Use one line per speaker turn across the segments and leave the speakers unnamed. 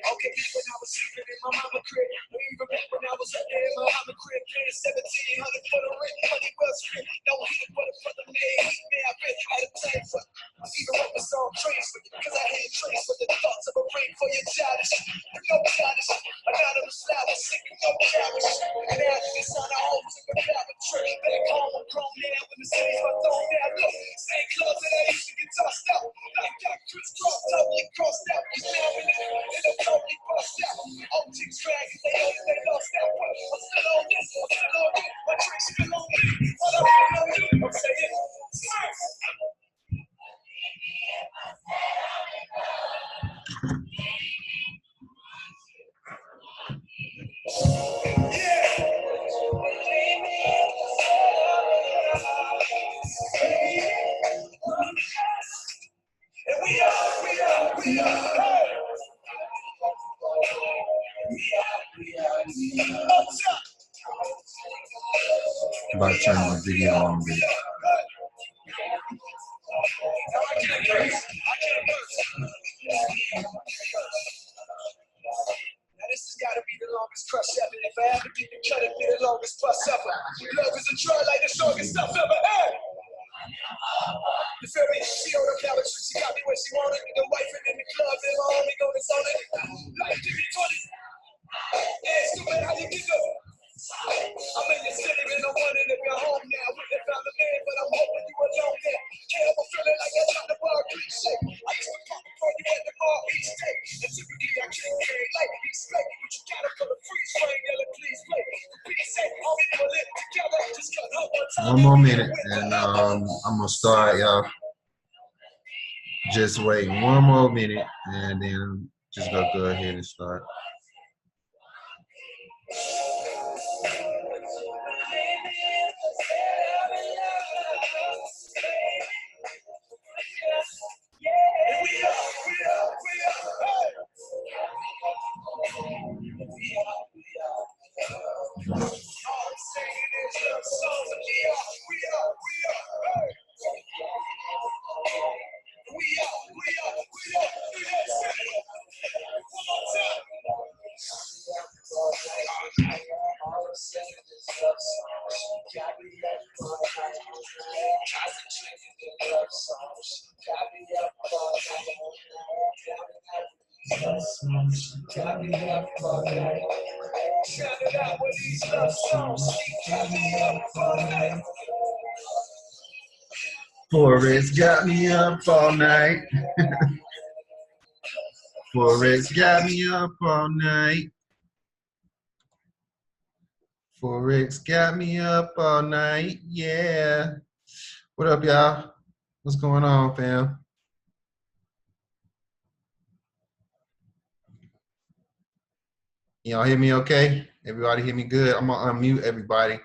Okay, when I was sleeping in my mama crib, or even back when I was up there in my mama crib, paying 1700 for the rent, money well spent. No heat, but a brother made heat, man. I bet I had a time for. I even wrote the song Trace for you, cause I had trace for the thoughts of a rain for your childish. You know childish, anonymous flower, sick of no childish. And now this on a home to the power trick. Back home, I'm grown now, when the city's my throne now. Look, same clubs that I used to get tossed out. Like got crisscrossed, totally crossed out. He's now in it, totally crossed out. Optics drag, they lost out. I'm still on this, I'm still on it. My tricks still on me. What I'm saying, I'm saying.
About to turn the video on a bit.
This has got to be the longest crush ever. If I ever get to cut it, be the longest bus ever. Love is a drug like the strongest stuff ever. Hey! You feel me? She on the couch, she got me when she wanted. The wife in the club, and my homie go to on it. Like give me 20. Hey, stupid, how you get up? I'm in your city and I'm wondering if you're home now. We done found a man, but I'm hoping you alone now. Can't help but feeling like I'm trying to bar cliche. I used to pop before you at the bar each day. And typically I can't carry like he's straight. But you gotta put a freeze frame, yelling, please play. Be safe, homie, we'll live together. Just cut her one time.
One more minute, and I'm gonna start, y'all. Just wait one more minute, and then just gonna go ahead and start. Forex got me up all night. Forex got me up all night. Forex got me up all night. Yeah. What up, y'all? What's going on, fam? Y'all hear me okay? Everybody hear me good? I'm gonna unmute everybody.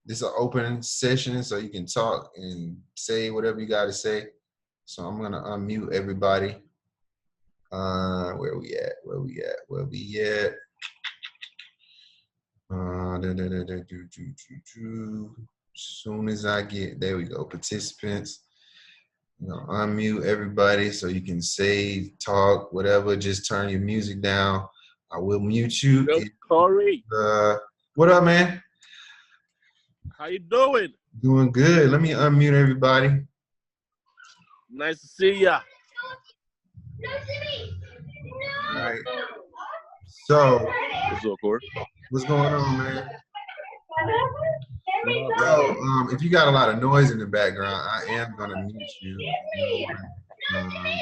This is an open session, so you can talk and say whatever you gotta say. So I'm gonna unmute everybody. Where we at? Where we at? Where we at? Soon as I get, there we go, participants. You know, unmute everybody so you can say, talk, whatever. Just turn your music down. I will mute you.
Yo, Corey.
What up, man?
How you doing?
Doing good. Let me unmute everybody.
Nice to see ya.
All right. So,
What's up, Corey?
what's going on, man? So, if you got a lot of noise in the background, I am gonna mute you.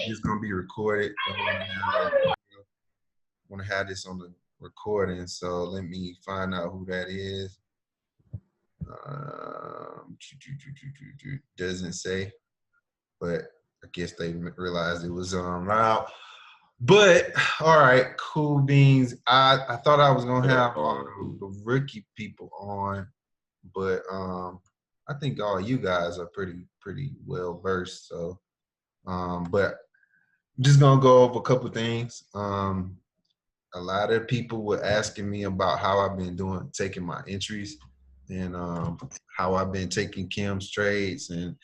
It's gonna be recorded. I want to have this on the recording, so let me find out who that is. Doesn't say, but I guess they realized it was loud. But all right, cool beans. I thought I was gonna have the rookie people on, but I think all you guys are pretty well versed. So, but I'm just gonna go over a couple things. A lot of people were asking me about how I've been taking my entries, and how I've been taking Kim's trades, and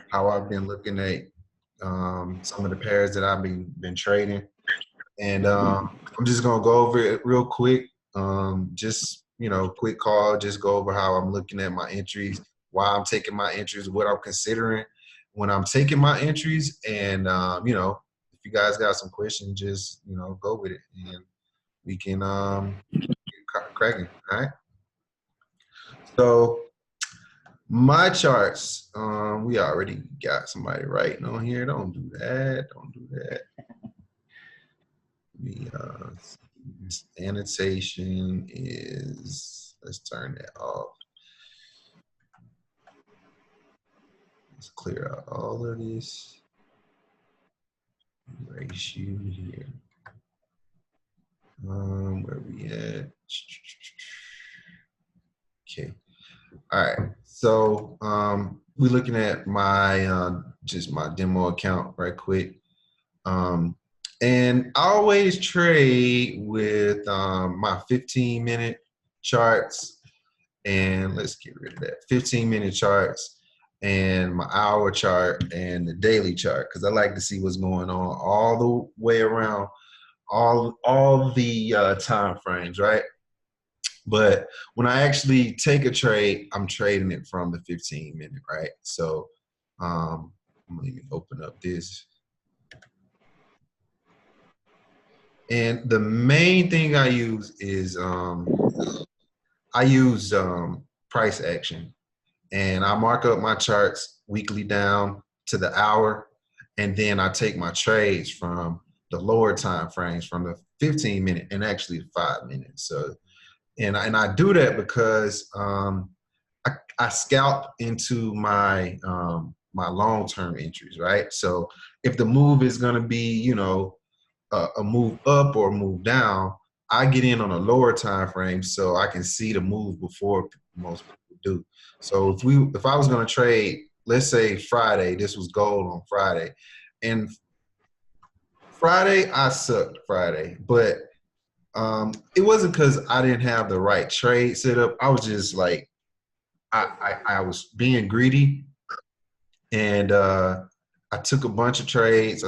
how I've been looking at some of the pairs that I've been trading. And I'm just gonna go over it real quick. Just, you know, quick call, just go over how I'm looking at my entries, why I'm taking my entries, what I'm considering when I'm taking my entries. And, you know, if you guys got some questions, just, you know, go with it and we can get cracking, all right? So my charts, we already got somebody writing on here. Don't do that, don't do that. The annotation is, let's turn that off. Let's clear out all of this. Erase you here. Where we at? Okay. All right. So we're looking at my just my demo account right quick. And I always trade with my 15-minute charts, and let's get rid of that 15-minute charts and my hour chart and the daily chart, because I like to see what's going on all the way around all the time frames, right? But when I actually take a trade, I'm trading it from the 15-minute, right? So let me open up this. And the main thing I use is I use price action, and I mark up my charts weekly down to the hour, and then I take my trades from the lower time frames, from the 15-minute and actually 5 minutes. So, and I do that because I scalp into my my long-term entries, right? So if the move is going to be, you know, a move up or a move down, I get in on a lower time frame so I can see the move before most people do. So if I was going to trade, let's say Friday, this was gold on Friday, and Friday I sucked Friday, but it wasn't because I didn't have the right trade set up. I was just like I was being greedy, and I took a bunch of trades.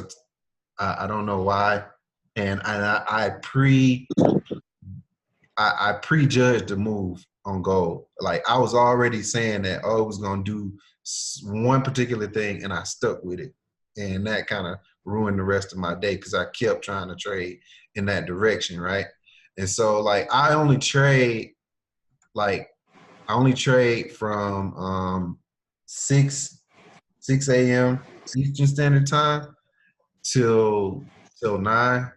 I don't know why, and I prejudged the move on gold. Like I was already saying that, oh, it was gonna do one particular thing, and I stuck with it, and that kind of ruined the rest of my day because I kept trying to trade in that direction, right? And so like I only trade from 6 a.m. Eastern Standard Time till 9,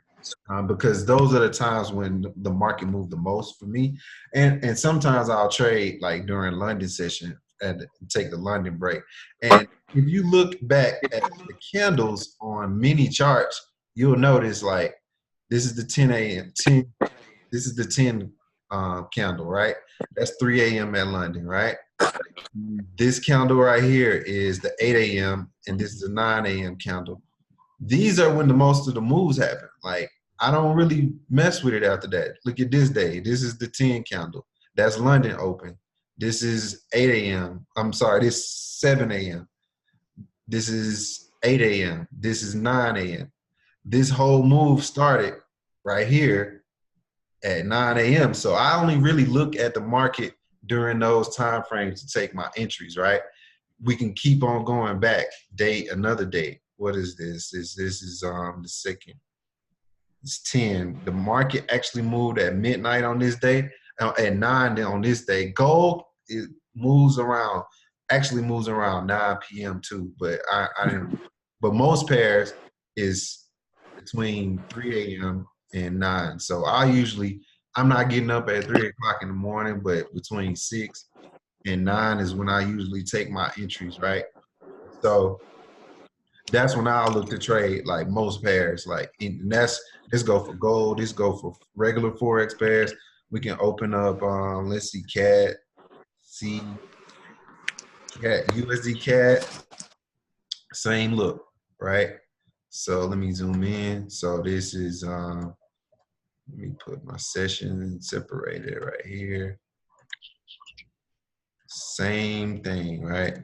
because those are the times when the market moved the most for me. And sometimes I'll trade like during London session and take the London break. And if you look back at the candles on mini charts, you'll notice like this is the 10 a.m. 10. This is the 10 candle, right? That's 3 a.m. at London, right? This candle right here is the 8 a.m. and this is the 9 a.m. candle. These are when the most of the moves happen. Like I don't really mess with it after that. Look at this day. This is the 10 candle. That's London open. This is 8 a.m. I'm sorry, this is 7 a.m. This is 8 a.m. This is 9 a.m. This whole move started right here at 9 a.m. So I only really look at the market during those time frames to take my entries, right? We can keep on going back another day. What is this? This is the second. It's 10. The market actually moved at midnight on this day, at 9 on this day. Gold, it actually moves around 9 p.m. too, but I didn't. But most pairs is between 3 a.m. and 9. So I'm not getting up at 3 o'clock in the morning, but between 6 and 9 is when I usually take my entries, right? So that's when I'll look to trade like most pairs. Like, and this go for gold, this go for regular Forex pairs. We can open up, let's see, USD CAD, same look, right? So let me zoom in. So this is, let me put my session separated right here. Same thing, right?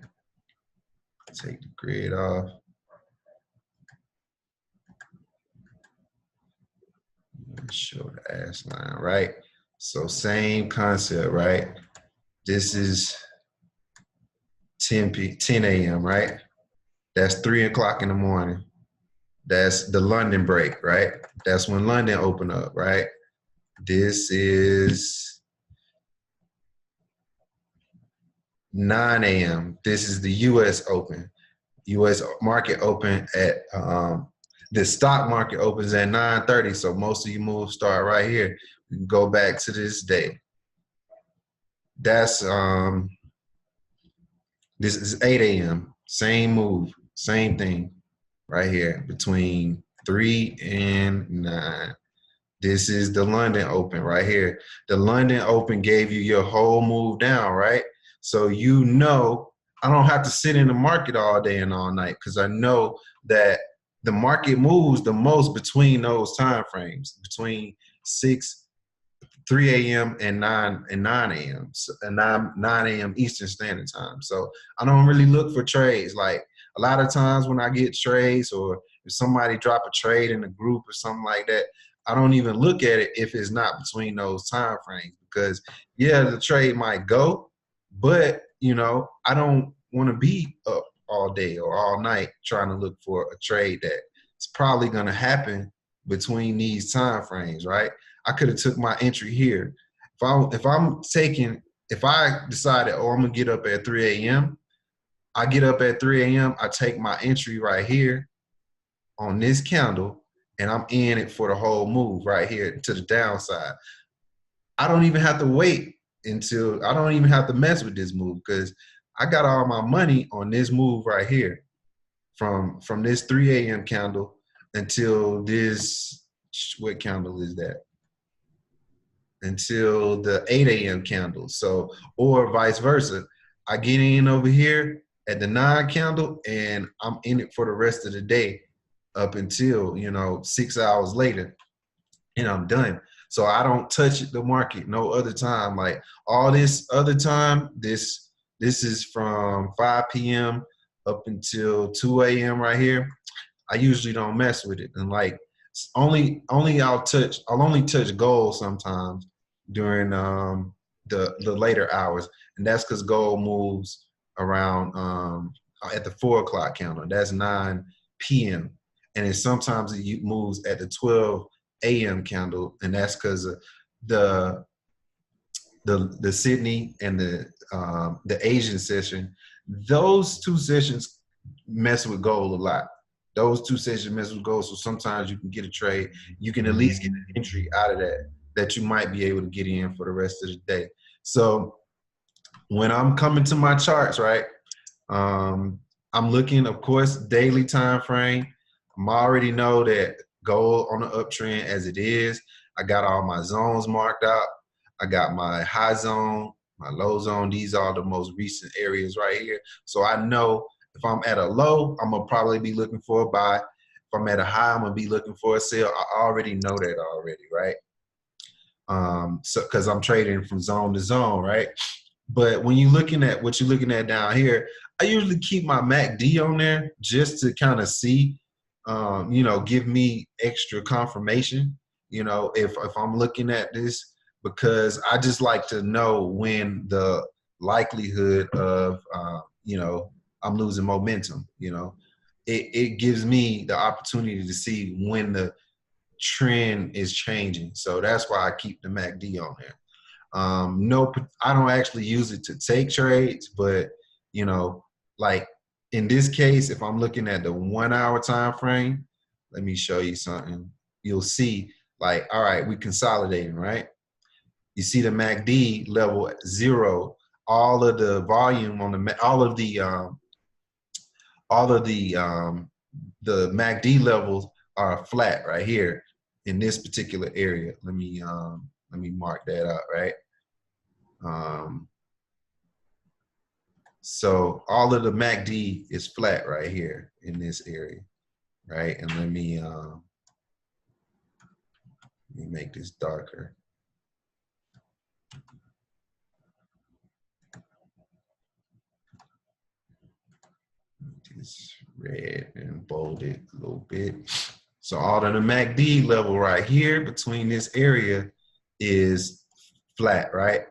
Take the grid off. show the ash line, right? So same concept, right? This is 10 a.m., right? That's 3 o'clock in the morning. That's the London break, right? That's when London open up, right? This is 9 a.m. This is the U.S. Open. U.S. market open at, the stock market opens at 9:30. So most of you moves start right here. We can go back to this day. That's, this is 8 a.m. Same move, same thing right here between 3 and 9. This is the London Open right here. The London Open gave you your whole move down, right? So you know, I don't have to sit in the market all day and all night because I know that the market moves the most between those time frames, between 3 a.m. and 9 a.m. And 9 a.m. Eastern Standard Time. So I don't really look for trades. Like a lot of times when I get trades or if somebody drop a trade in a group or something like that, I don't even look at it if it's not between those time frames because yeah, the trade might go, but you know, I don't want to be up all day or all night trying to look for a trade that it's probably going to happen between these time frames, right? I could have took my entry here. If I decided, oh, I'm gonna get up at 3 a.m., I get up at 3 a.m., I take my entry right here on this candle, and I'm in it for the whole move right here to the downside. I don't even have to wait I don't even have to mess with this move because I got all my money on this move right here from this 3 a.m. candle until this, what candle is that? Until the 8 a.m. candle. So, or vice versa. I get in over here at the 9 candle and I'm in it for the rest of the day up until, you know, 6 hours later and I'm done. So I don't touch the market no other time. Like all this other time, this is from 5 p.m. up until 2 a.m. right here. I usually don't mess with it. And like I'll only touch gold sometimes during the later hours, and that's because gold moves around at the 4 o'clock counter. That's 9 p.m. and then sometimes it moves at the 12 a.m. candle, and that's because of the Sydney and the Asian session. Those two sessions mess with gold a lot. Those two sessions mess with gold, so sometimes you can get a trade. You can at least get an entry out of that you might be able to get in for the rest of the day. So when I'm coming to my charts, right, I'm looking, of course, daily time frame. I'm already know that gold on the uptrend as it is. I got all my zones marked out. I got my high zone, my low zone. These are the most recent areas right here. So I know if I'm at a low, I'm gonna probably be looking for a buy. If I'm at a high, I'm gonna be looking for a sell. I already know that already, right? So because I'm trading from zone to zone, right? But when you're looking at what you're looking at down here, I usually keep my MACD on there just to kind of see, you know, give me extra confirmation, you know, if I'm looking at this, because I just like to know when the likelihood of, you know, I'm losing momentum, you know. It gives me the opportunity to see when the trend is changing. So that's why I keep the MACD on there. No, I don't actually use it to take trades, but you know, like in this case, if I'm looking at the 1 hour time frame, let me show you something. You'll see, like, all right, we consolidating, right? You see the MACD level at 0. All of the volume on the the MACD levels are flat right here in this particular area. Let me mark that out, right? So all of the MACD is flat right here in this area, right? And let me make this darker. It's red and bold it a little bit. So all of the MACD level right here between this area is flat, right?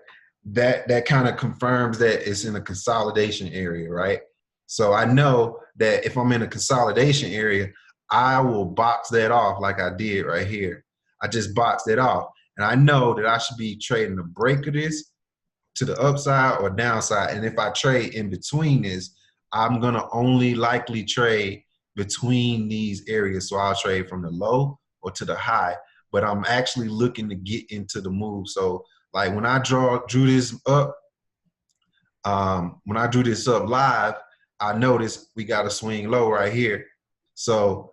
That kind of confirms that it's in a consolidation area, right? So I know that if I'm in a consolidation area, I will box that off like I did right here. I just boxed it off. And I know that I should be trading the break of this to the upside or downside. And if I trade in between this, I'm gonna only likely trade between these areas. So I'll trade from the low or to the high, but I'm actually looking to get into the move. So like when I drew this up, live, I noticed we got a swing low right here. So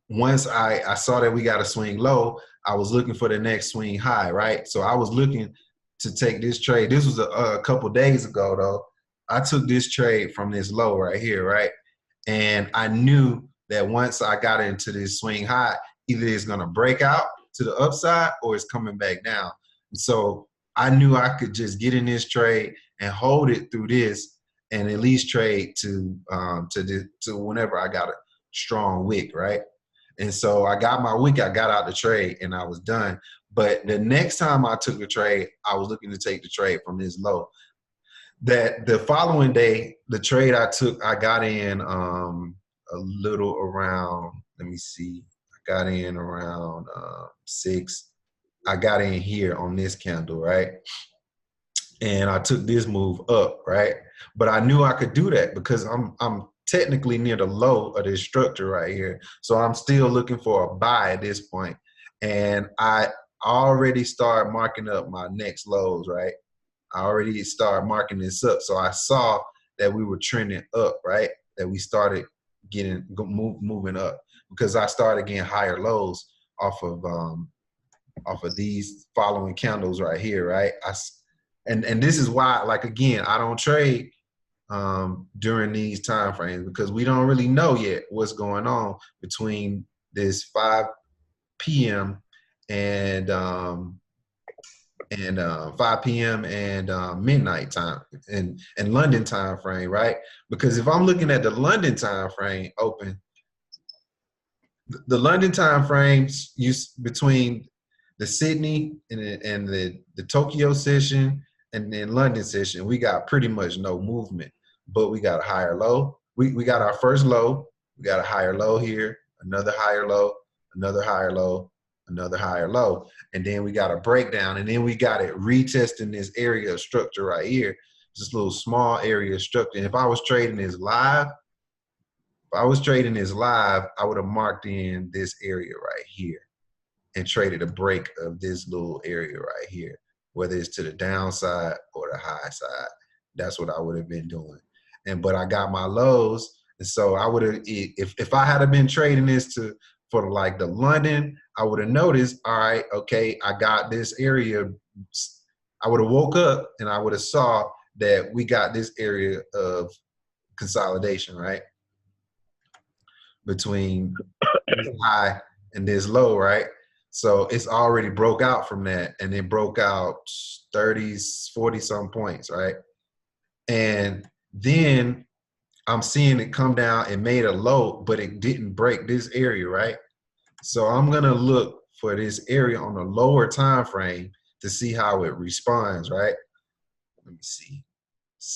once I saw that we got a swing low, I was looking for the next swing high, right? So I was looking to take this trade. This was a couple days ago though. I took this trade from this low right here, right? And I knew that once I got into this swing high, either it's gonna break out to the upside or it's coming back down. And so I knew I could just get in this trade and hold it through this and at least trade to whenever I got a strong wick, right? And so I got my wick, I got out the trade and I was done. But the next time I took the trade, I was looking to take the trade from this low. That the following day, the trade I took, I got in a little around, let me see, I got in around 6. I got in here on this candle, right? And I took this move up, right? But I knew I could do that because I'm technically near the low of this structure right here. So I'm still looking for a buy at this point. And I already started marking up my next lows, right? I already started marking this up. So I saw that we were trending up, right? That we started moving up because I started getting higher lows off of these following candles right here, right? And this is why, like, again, I don't trade during these time frames because we don't really know yet what's going on between this 5 p.m. and 5 p.m. and midnight time and London time frame, right? Because if I'm looking at the London time frame open, the London time frames between the Sydney and the Tokyo session and then London session, we got pretty much no movement, but we got a higher low. We got our first low, we got a higher low here, another higher low, another higher low, another higher low, and then we got a breakdown, and then we got it retesting this area of structure right here, this little small area of structure. And if I was trading this live, I would have marked in this area right here and traded a break of this little area right here, whether it's to the downside or the high side. That's what I would have been doing. But I got my lows, and so I would have, if I had been trading this for like the London, I would have noticed, all right, okay, I got this area. I would have woke up and I would have saw that we got this area of consolidation, right? Between this high and this low, right? So it's already broke out from that, and it broke out 30, 40 some points, right? And then I'm seeing it come down and made a low, but it didn't break this area, right? So I'm gonna look for this area on the lower time frame to see how it responds, right? Let me see.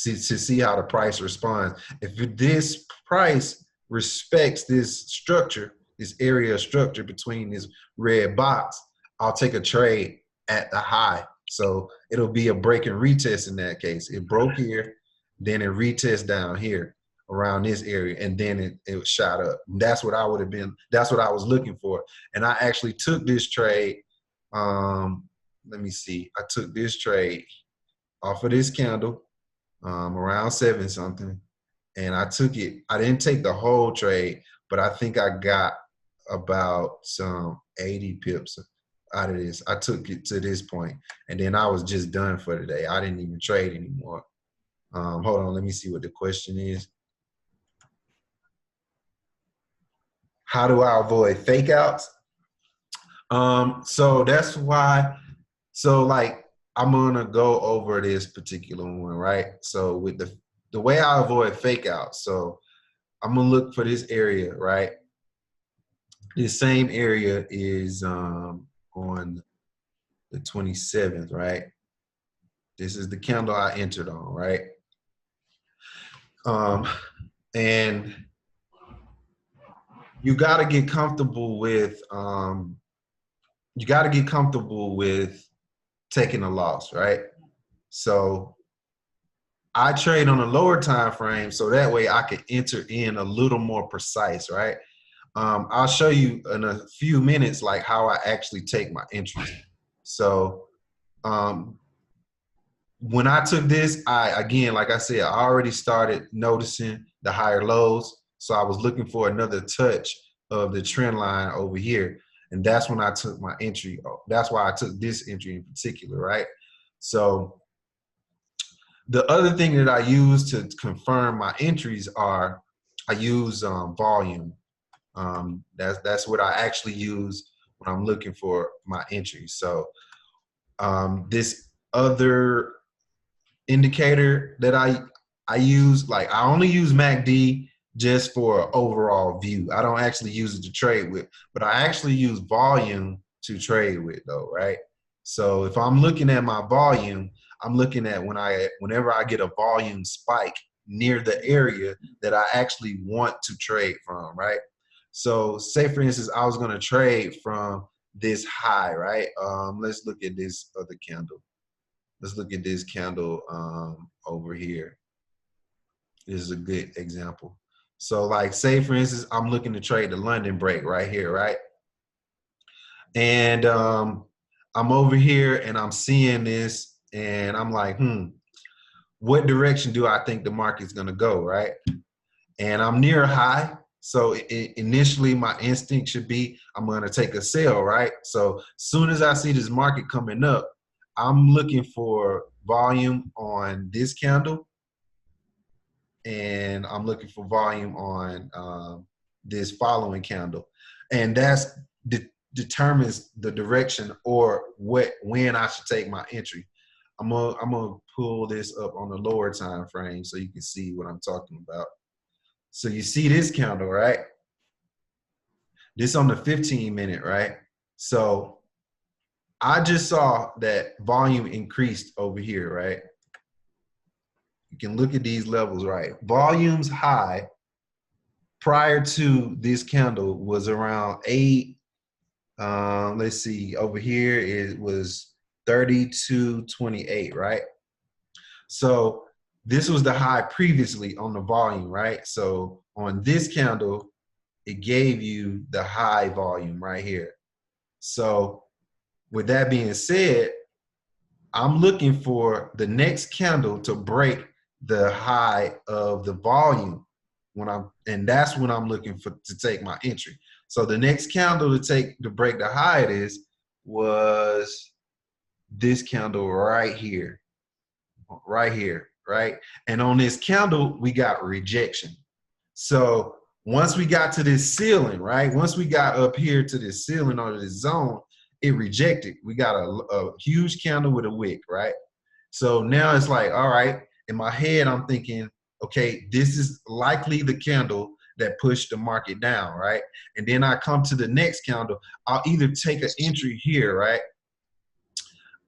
To see how the price responds. If this price respects this structure, this area of structure between this red box, I'll take a trade at the high. So it'll be a break and retest in that case. It broke here, then it retest down here around this area, and then it shot up. That's what I would have been, that's what I was looking for. And I actually took this trade, let me see, I took this trade off of this candle around 7 something, and I took it. I didn't take the whole trade, but I think I got about some 80 pips out of this. I took it to this point, and then I was just done for the day. I didn't even trade anymore. Hold on, let me see what the question is. How do I avoid fake outs? So that's why, so like, I'm gonna go over this particular one, right? So with the way I avoid fake outs, so I'm gonna look for this area, right? This same area is on the 27th, right? This is the candle I entered on, right? And you got to get comfortable with taking a loss, right? So I trade on a lower time frame so that way I can enter in a little more precise, right? I'll show you in a few minutes like how I actually take my entries. So when I took this, again, like I said, I already started noticing the higher lows. So I was looking for another touch of the trend line over here. And that's when I took my entry. That's why I took this entry in particular, right? So the other thing that I use to confirm my entries are I use volume. That's what I actually use when I'm looking for my entries. So this other indicator that I use, like I only use MACD just for an overall view. I don't actually use it to trade with, but I actually use volume to trade with though, right? So if I'm looking at my volume, I'm looking at whenever I get a volume spike near the area that I actually want to trade from, right? So say for instance, I was gonna trade from this high, right? Let's look at this other candle. Let's look at this candle over here. This is a good example. So like say for instance, I'm looking to trade the London break right here, right? And I'm over here and I'm seeing this and I'm like, what direction do I think the market's gonna go, right? And I'm near a high. So initially my instinct should be, I'm gonna take a sell, right? So soon as I see this market coming up, I'm looking for volume on this candle and I'm looking for volume on this following candle. And that's determines the direction or when I should take my entry. I'm gonna pull this up on the lower time frame so you can see what I'm talking about. So you see this candle, right? This on the 15-minute, right? So I just saw that volume increased over here, right? You can look at these levels, right? Volume's high prior to this candle was around 8. Let's see, over here it was 32.28, right? So this was the high previously on the volume, right? So on this candle, it gave you the high volume right here. So with that being said, I'm looking for the next candle to break the high of the volume and that's when I'm looking for to take my entry. So the next candle to break the high of this was this candle right here, right? And on this candle, we got rejection. So once we got to this ceiling, right? Once we got up here to this ceiling or this zone, it rejected. We got a huge candle with a wick, right? So now it's like, all right, in my head, I'm thinking, okay, this is likely the candle that pushed the market down, right? And then I come to the next candle. I'll either take an entry here, right?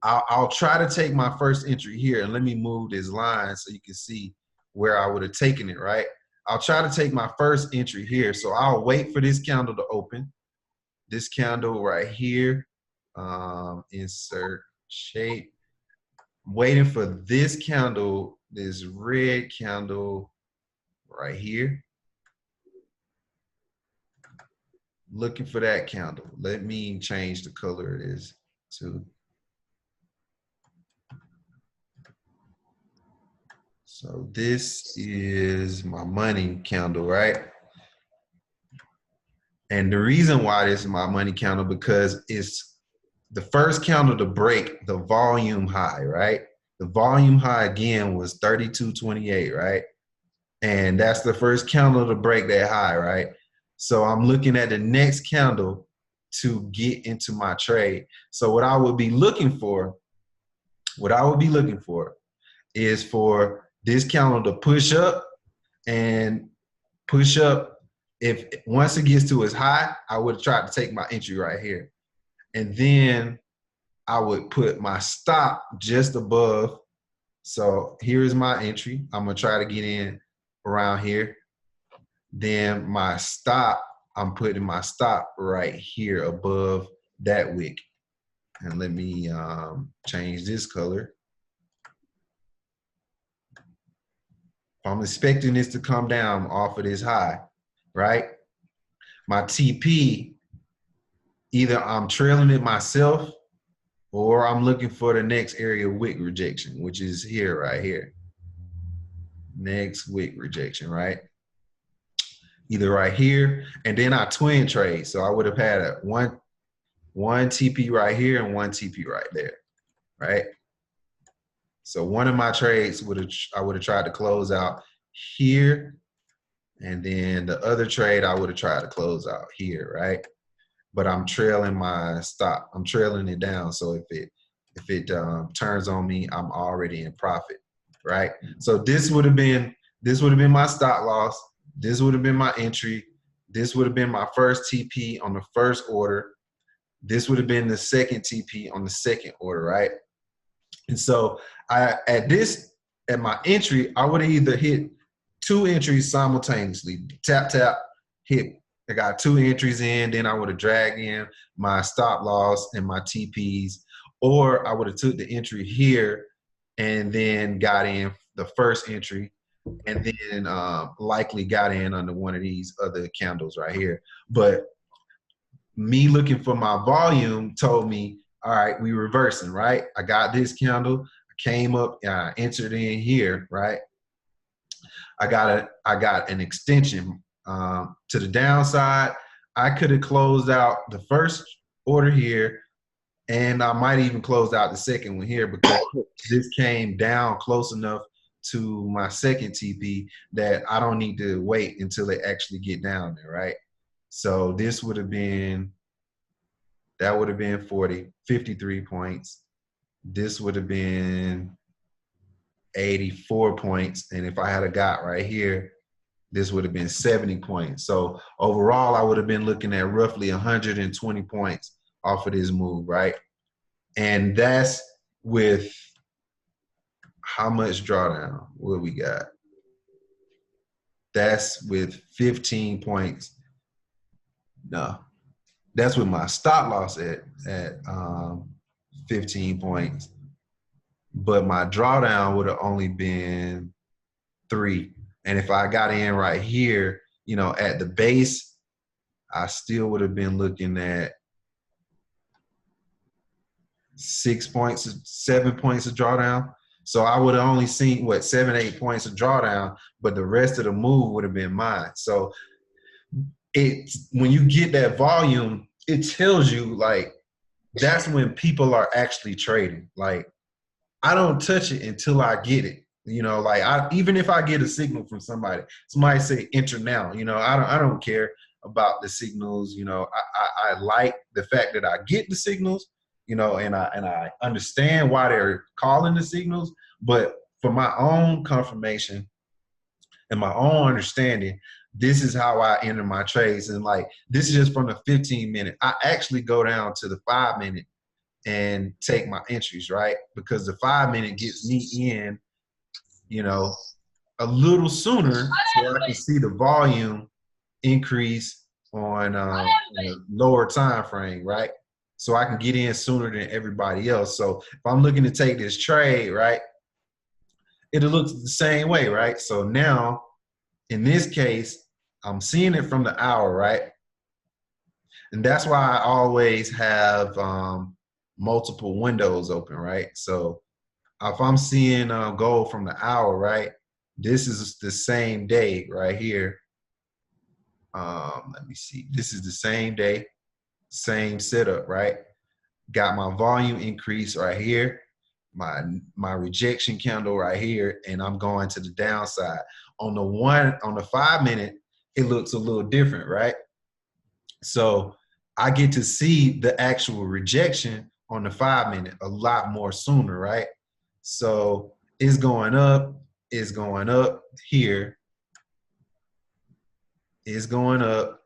I'll try to take my first entry here, and let me move this line so you can see where I would have taken it, right? I'll try to take my first entry here. So I'll wait for this candle to open. This candle right here, insert shape. Waiting for this candle, this red candle right here. Looking for that candle. Let me change the color it is to. So this is my money candle, right? And the reason why this is my money candle because it's the first candle to break the volume high, right? The volume high again was 32.28, right? And that's the first candle to break that high, right? So I'm looking at the next candle to get into my trade. So what I would be looking for is for this candle to push up and push up if once it gets to its high, I would have tried to take my entry right here. And then I would put my stop just above. So here is my entry. I'm gonna try to get in around here. Then my stop, I'm putting my stop right here above that wick. And let me change this color. I'm expecting this to come down off of this high, right? My TP, either I'm trailing it myself or I'm looking for the next area wick rejection, which is here, right here. Next wick rejection, right? Either right here, and then I twin trade. So I would have had a one TP right here and one TP right there, right? So one of my trades I would have tried to close out here, and then the other trade I would have tried to close out here, right? But I'm trailing my stop. I'm trailing it down. So if it turns on me, I'm already in profit, right? So this would have been my stop loss. This would have been my entry. This would have been my first TP on the first order. This would have been the second TP on the second order, right? And so at my entry, I would have either hit two entries simultaneously, tap, tap, hit. I got two entries in, then I would have dragged in my stop loss and my TPs, or I would have took the entry here and then got in the first entry, and then likely got in under one of these other candles right here. But me looking for my volume told me, all right, we reversing, right? I got this candle, I came up, I entered in here, right? I got an extension to the downside. I could have closed out the first order here, and I might even close out the second one here because this came down close enough to my second TP that I don't need to wait until they actually get down there, right? So this would have been, that would have been 53 points. This would have been 84 points. And if I had a got right here, this would have been 70 points. So overall, I would have been looking at roughly 120 points off of this move, right? And that's with how much drawdown? What we got? That's with 15 points. No, that's with my stop loss at 15 points. But my drawdown would have only been 3. And if I got in right here, you know, at the base, I still would have been looking at 6 points, 7 points of drawdown. So I would have only seen, what, 7, 8 points of drawdown, but the rest of the move would have been mine. So when you get that volume, it tells you, like, that's when people are actually trading. Like, I don't touch it until I get it. You know, like, even if I get a signal from somebody say enter now, you know, I don't care about the signals. You know, I like the fact that I get the signals, you know, and I understand why they're calling the signals, but for my own confirmation and my own understanding, this is how I enter my trades. And like, this is just from the 15-minute. I actually go down to the 5-minute and take my entries, right? Because the 5-minute gets me in, you know, a little sooner, so I can see the volume increase on a lower time frame, right? So I can get in sooner than everybody else. So if I'm looking to take this trade, right, it'll look the same way, right? So now, in this case, I'm seeing it from the hour, right? And that's why I always have multiple windows open, right? So if I'm seeing gold from the hour, right, this is the same day right here. Let me see. This is the same day, same setup, right? Got my volume increase right here, my rejection candle right here, and I'm going to the downside. On the 5-minute, it looks a little different, right? So I get to see the actual rejection on the 5-minute a lot more sooner, right? So it's going up here. it's going up,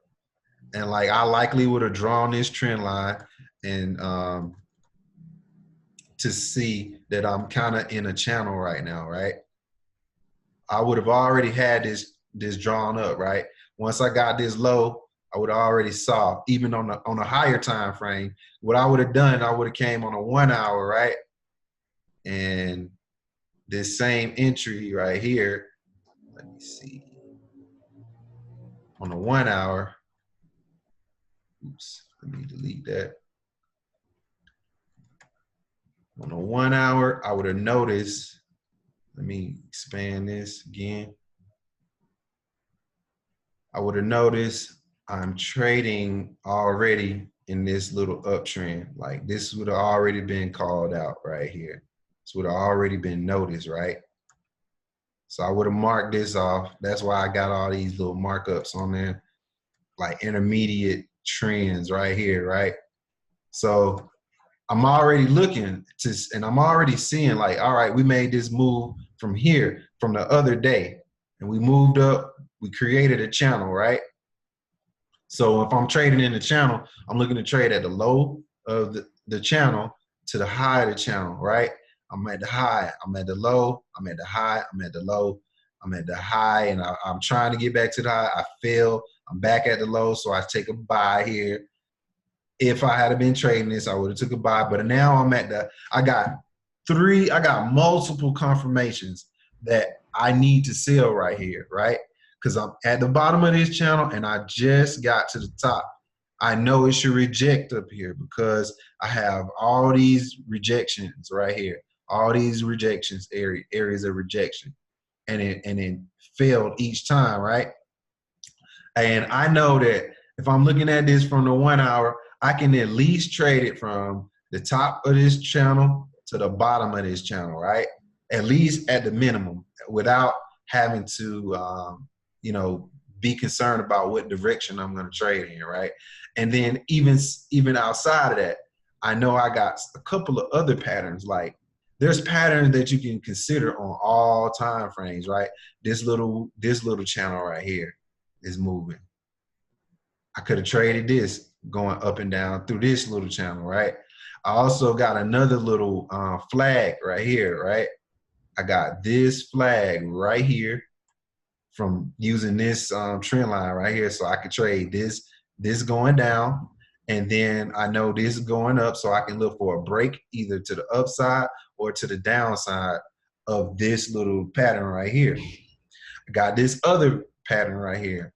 and like I likely would have drawn this trend line and to see that I'm kind of in a channel right now, right? I would have already had this drawn up, right? Once I got this low, I would have already saw, even on a higher time frame, what I would have done, I would have came on a 1 hour, right? And this same entry right here, let me see, on a 1 hour, oops, let me delete that. On a 1 hour, I would have noticed, let me expand this again. I would have noticed I'm trading already in this little uptrend. Like this would have already been called out right here. This would have already been noticed, right? So I would have marked this off. That's why I got all these little markups on there, like intermediate trends right here, right? So I'm already looking to, and I'm already seeing like, all right, we made this move from here, from the other day, and we moved up, we created a channel, right? So if I'm trading in the channel, I'm looking to trade at the low of the channel to the high of the channel, right? I'm at the high, I'm at the low, I'm at the high, I'm at the low, I'm at the high, and I'm trying to get back to the high. I fail, I'm back at the low, so I take a buy here. If I had been trading this, I would have took a buy, but now I'm at the, I got multiple confirmations that I need to sell right here, right? Because I'm at the bottom of this channel and I just got to the top. I know it should reject up here because I have all these rejections right here, all these rejections, areas of rejection, and it failed each time, right? And I know that if I'm looking at this from the 1 hour, I can at least trade it from the top of this channel to the bottom of this channel, right? At least at the minimum, without having to, you know, be concerned about what direction I'm going to trade in, right? And then even outside of that, I know I got a couple of other patterns. Like there's patterns that you can consider on all time frames, right? This little channel right here is moving. I could have traded this going up and down through this little channel, right? I also got another little flag right here, right? I got this flag right here from using this trend line right here. So I could trade this going down, and then I know this going up, so I can look for a break either to the upside or to the downside of this little pattern right here. I got this other pattern right here,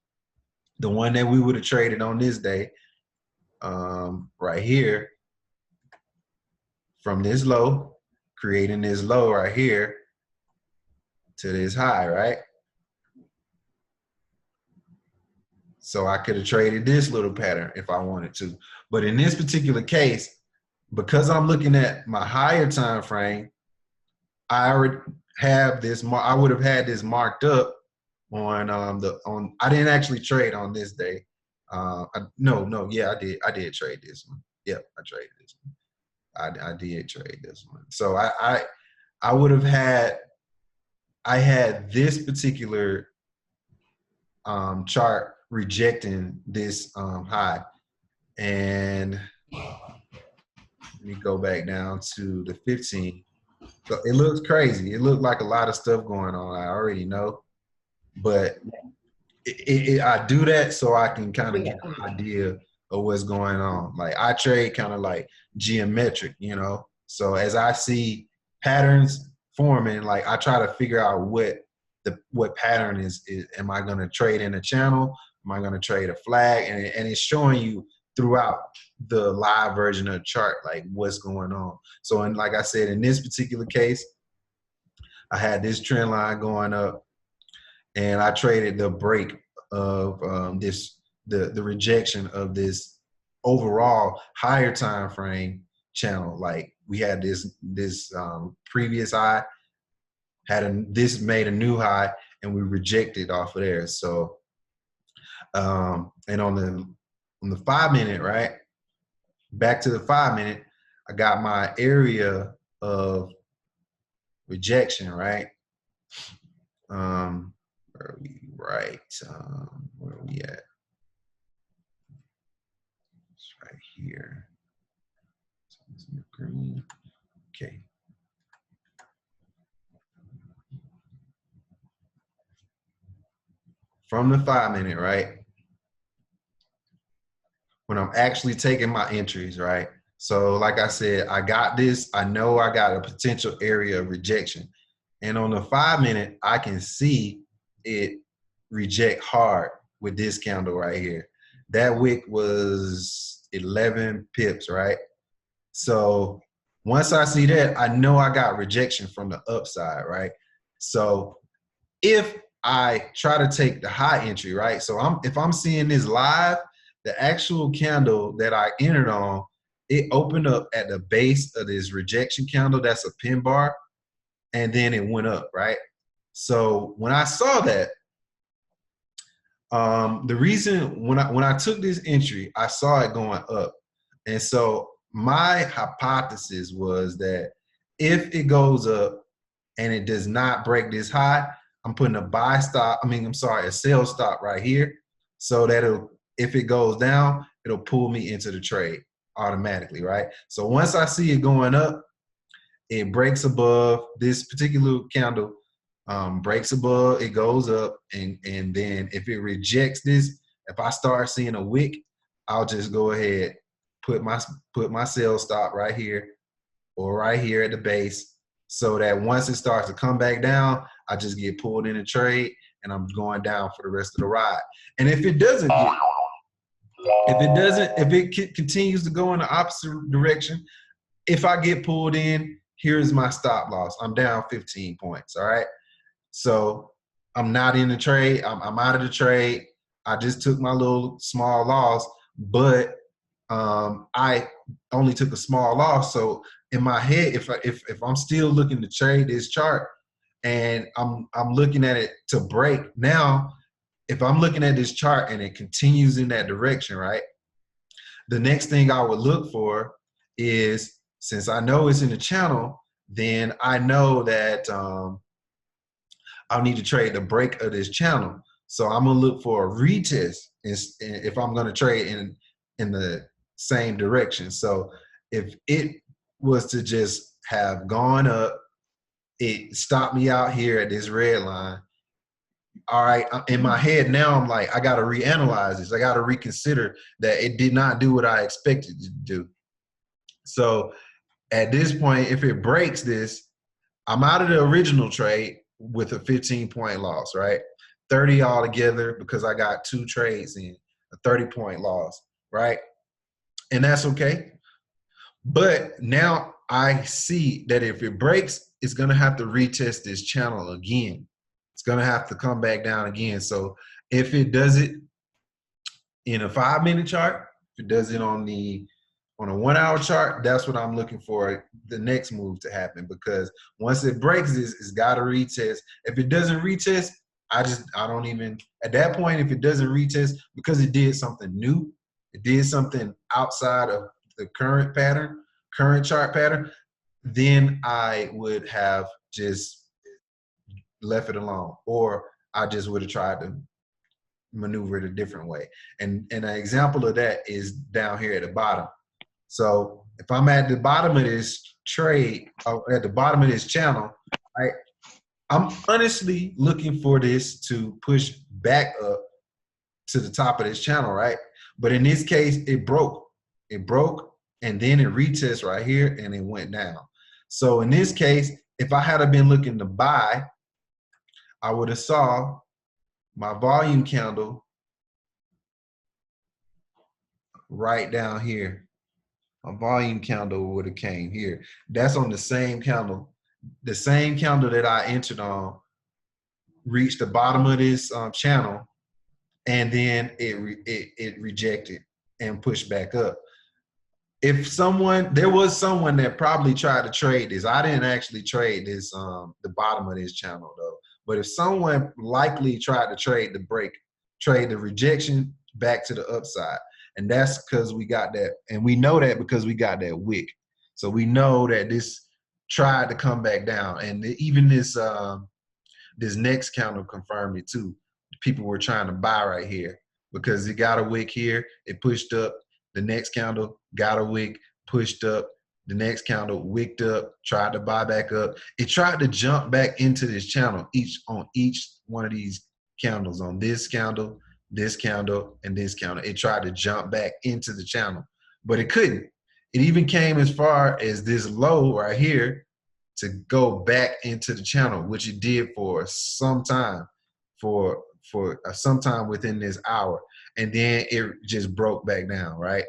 the one that we would have traded on this day, right here, from this low, creating this low right here to this high, right? So I could have traded this little pattern if I wanted to. But in this particular case, because I'm looking at my higher time frame, I already have this, I would have had this marked up on I didn't actually trade on this day. Yeah, I did trade this one. Yep, I traded this one. I did trade this one. So I would have had, I had this particular chart rejecting this high. And let me go back down to the 15. So it looks crazy. It looked like a lot of stuff going on. I already know, but I do that so I can kind of get an idea of what's going on. Like I trade kind of like geometric, you know? So as I see patterns forming, like I try to figure out what pattern is am I going to trade in a channel? Am I going to trade a flag? And it's showing you throughout the live version of the chart, like what's going on. So, and like I said, in this particular case, I had this trend line going up, and I traded the break of the rejection of this overall higher time frame channel. Like we had this previous high, this made a new high, and we rejected off of there. So and on the 5 minute, right, back to the 5 minute, I got my area of rejection, right? Where are we? right. Where are we at? It's right here. So it's in the green. Okay. From the 5-minute, right? When I'm actually taking my entries, right? So like I said, I got this. I know I got a potential area of rejection. And on the 5-minute, I can see it reject hard with this candle right here. That wick was 11 pips, right? So once I see that, I know I got rejection from the upside, right? So if I try to take the high entry, right? So if I'm seeing this live, the actual candle that I entered on, it opened up at the base of this rejection candle. That's a pin bar. And then it went up, right? So when I saw that, the reason when I took this entry, I saw it going up. And so my hypothesis was that if it goes up and it does not break this high, I'm putting a sell stop right here, so that if it goes down, it'll pull me into the trade automatically, right? So once I see it going up, it breaks above this particular candle, breaks above, it goes up, and then if it rejects this, if I start seeing a wick, I'll just go ahead, put my sell stop right here or right here at the base, so that once it starts to come back down, I just get pulled in a trade and I'm going down for the rest of the ride. And if it continues to go in the opposite direction, if I get pulled in, here's my stop loss. I'm down 15 points, all right? So I'm not in the trade. I'm out of the trade. I just took my little small loss, but I only took a small loss. So in my head, if I'm still looking to trade this chart and I'm looking at it to break now, if I'm looking at this chart and it continues in that direction, right? The next thing I would look for is, since I know it's in the channel, then I know that I'll need to trade the break of this channel. So I'm gonna look for a retest if I'm gonna trade in the same direction. So if it was to just have gone up, it stopped me out here at this red line. All right, in my head now, I'm like, I gotta reanalyze this. I gotta reconsider that it did not do what I expected it to do. So at this point, if it breaks this, I'm out of the original trade with a 15-point loss, right? 30 altogether because I got 2 trades in, a 30-point loss, right? And that's okay. But now I see that if it breaks, it's gonna have to retest this channel again. It's gonna have to come back down again. So if it does it in a 5-minute chart, if it does it on a 1-hour chart, that's what I'm looking for the next move to happen, because once it breaks this, it's got to retest. If it doesn't retest, I don't even, at that point, if it doesn't retest, because it did something new, it did something outside of the current chart pattern, then I would have just left it alone, or I just would have tried to maneuver it a different way. And an example of that is down here at the bottom. So if I'm at the bottom of this trade, or at the bottom of this channel, right, I'm honestly looking for this to push back up to the top of this channel, right? But in this case, it broke. It broke, and then it retested right here, and it went down. So in this case, if I had been looking to buy, I would have saw my volume candle right down here. My volume candle would have came here. That's on the same candle. The same candle that I entered on reached the bottom of this channel, and then it rejected and pushed back up. There was someone that probably tried to trade this. I didn't actually trade this, the bottom of this channel though. But if someone likely tried to trade the break, trade the rejection back to the upside, and that's because we got that, and we know that because we got that wick. So we know that this tried to come back down, and even this this next candle confirmed it too. people were trying to buy right here because it got a wick here, it pushed up, the next candle got a wick, pushed up, the next candle wicked up, tried to buy back up. It tried to jump back into this channel on each one of these candles, on this candle, and this candle. It tried to jump back into the channel, but it couldn't. It even came as far as this low right here to go back into the channel, which it did for some time, for some time within this hour, and then it just broke back down, right?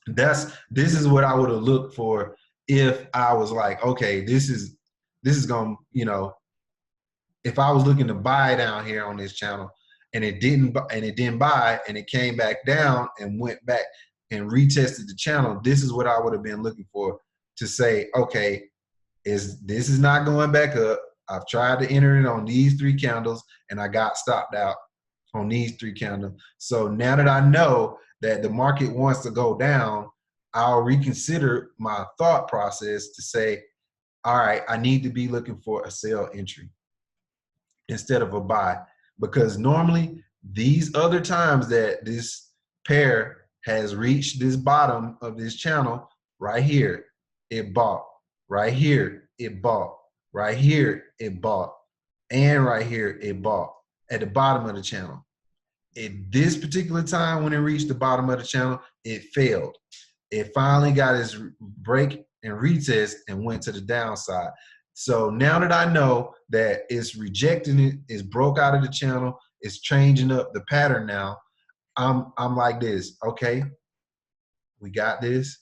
This is what I would have looked for if I was like, okay, this is gonna, you know, if I was looking to buy down here on this channel and it didn't buy and it came back down and went back and retested the channel, this is what I would have been looking for to say, okay, this is not going back up. I've tried to enter it on these 3 candles and I got stopped out on these 3 candles. So now that I know that the market wants to go down, I'll reconsider my thought process to say, all right, I need to be looking for a sell entry instead of a buy, because normally these other times that this pair has reached this bottom of this channel right here, it bought, right here it bought, right here it bought, and right here it bought at the bottom of the channel. At this particular time, when it reached the bottom of the channel, it failed. It finally got its break and retest and went to the downside. So now that I know that it's rejecting it, it's broke out of the channel, it's changing up the pattern now, I'm like this, okay, we got this.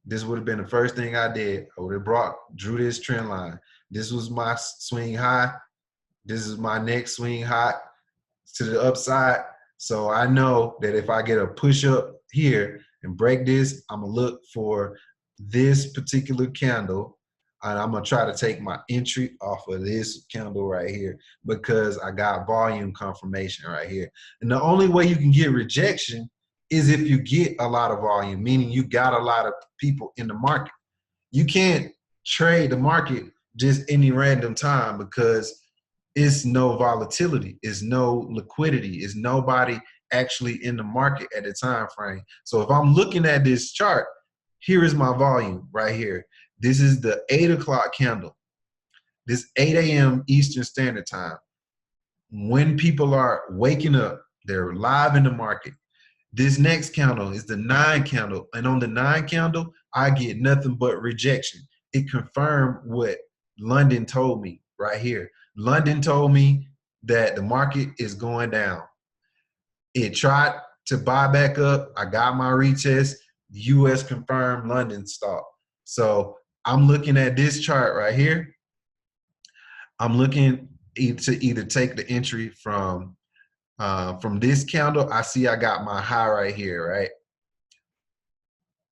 This would have been the first thing I did. I would have drew this trend line. This was my swing high. This is my next swing high to the upside. So I know that if I get a push up here and break this, I'm gonna look for this particular candle, and I'm gonna try to take my entry off of this candle right here because I got volume confirmation right here. And the only way you can get rejection is if you get a lot of volume, meaning you got a lot of people in the market. You can't trade the market just any random time because it's no volatility, it's no liquidity, it's nobody actually in the market at the time frame. So if I'm looking at this chart, here is my volume right here. This is the 8 o'clock candle. This 8 a.m. Eastern Standard Time. When people are waking up, they're live in the market. This next candle is the 9 candle. And on the 9 candle, I get nothing but rejection. It confirmed what London told me right here. London told me that the market is going down. It tried to buy back up. I got my retest. US confirmed, London stopped. So I'm looking at this chart right here. I'm looking to either take the entry from this candle. I see I got my high right here, right?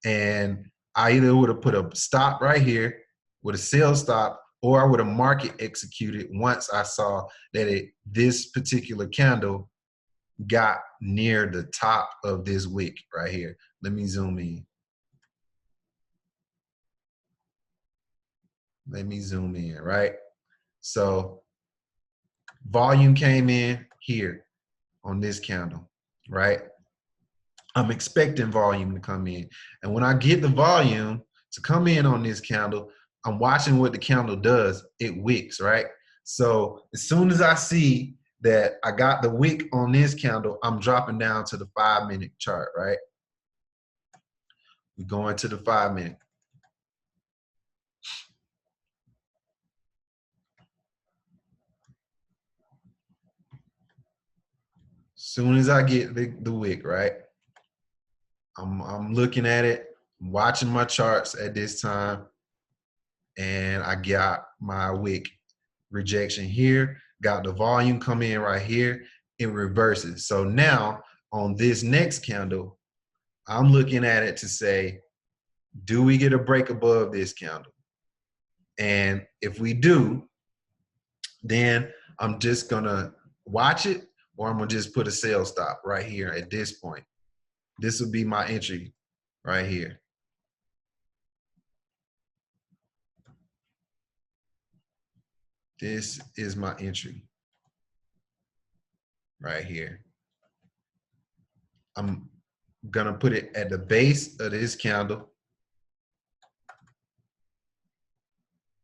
And I either would have put a stop right here with a sell stop, or I would have market executed once I saw that this particular candle got near the top of this wick right here. Let me zoom in. Let me zoom in, right? So volume came in here on this candle, right? I'm expecting volume to come in. And when I get the volume to come in on this candle, I'm watching what the candle does. It wicks, right? So as soon as I see that I got the wick on this candle, I'm dropping down to the 5-minute chart, right? We're going to the 5-minute. Soon as I get the wick, right? I'm looking at it, watching my charts at this time, and I got my wick rejection here, got the volume come in right here, it reverses. So now on this next candle, I'm looking at it to say, do we get a break above this candle? And if we do, then I'm just gonna watch it, or I'm gonna just put a sell stop right here at this point. This would be my entry right here. This is my entry. right here. I'm gonna put it at the base of this candle.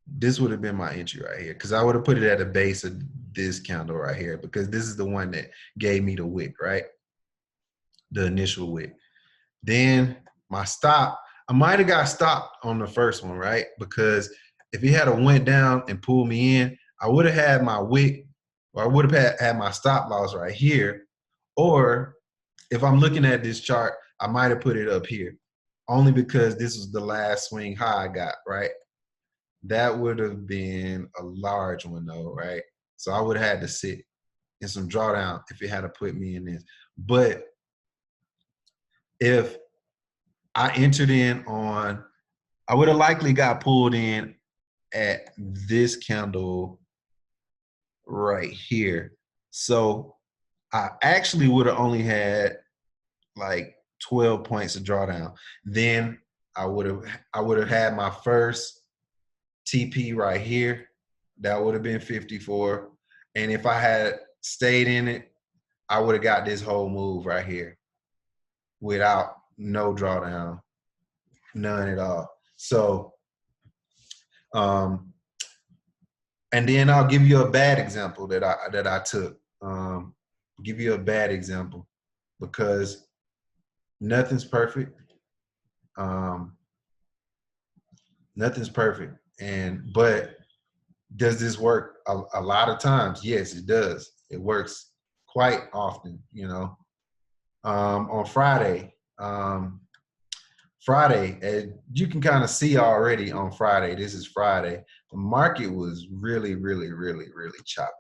This would have been my entry right here because I would have put it at the base of this candle right here because this is the one that gave me the wick, right? The initial wick. Then my stop, I might have got stopped on the first one, right? Because if he had a went down and pulled me in, I would have had my wick, or I would have had my stop loss right here. Or if I'm looking at this chart, I might have put it up here, only because this was the last swing high I got, right? That would have been a large one though, right? So I would have had to sit in some drawdown if it had to put me in this. But if I entered in on, I would have likely got pulled in at this candle right here. So I actually would have only had like 12 points of drawdown. Then I would have had my first TP right here. That would have been 54. And if I had stayed in it, I would have got this whole move right here without no drawdown, none at all. So, and then I'll give you a bad example that I took. Give you a bad example because nothing's perfect. Nothing's perfect. But does this work a lot of times? Yes, it does. It works quite often, you know. On Friday, you can kind of see already on Friday, this is Friday, the market was really, really, really, really choppy.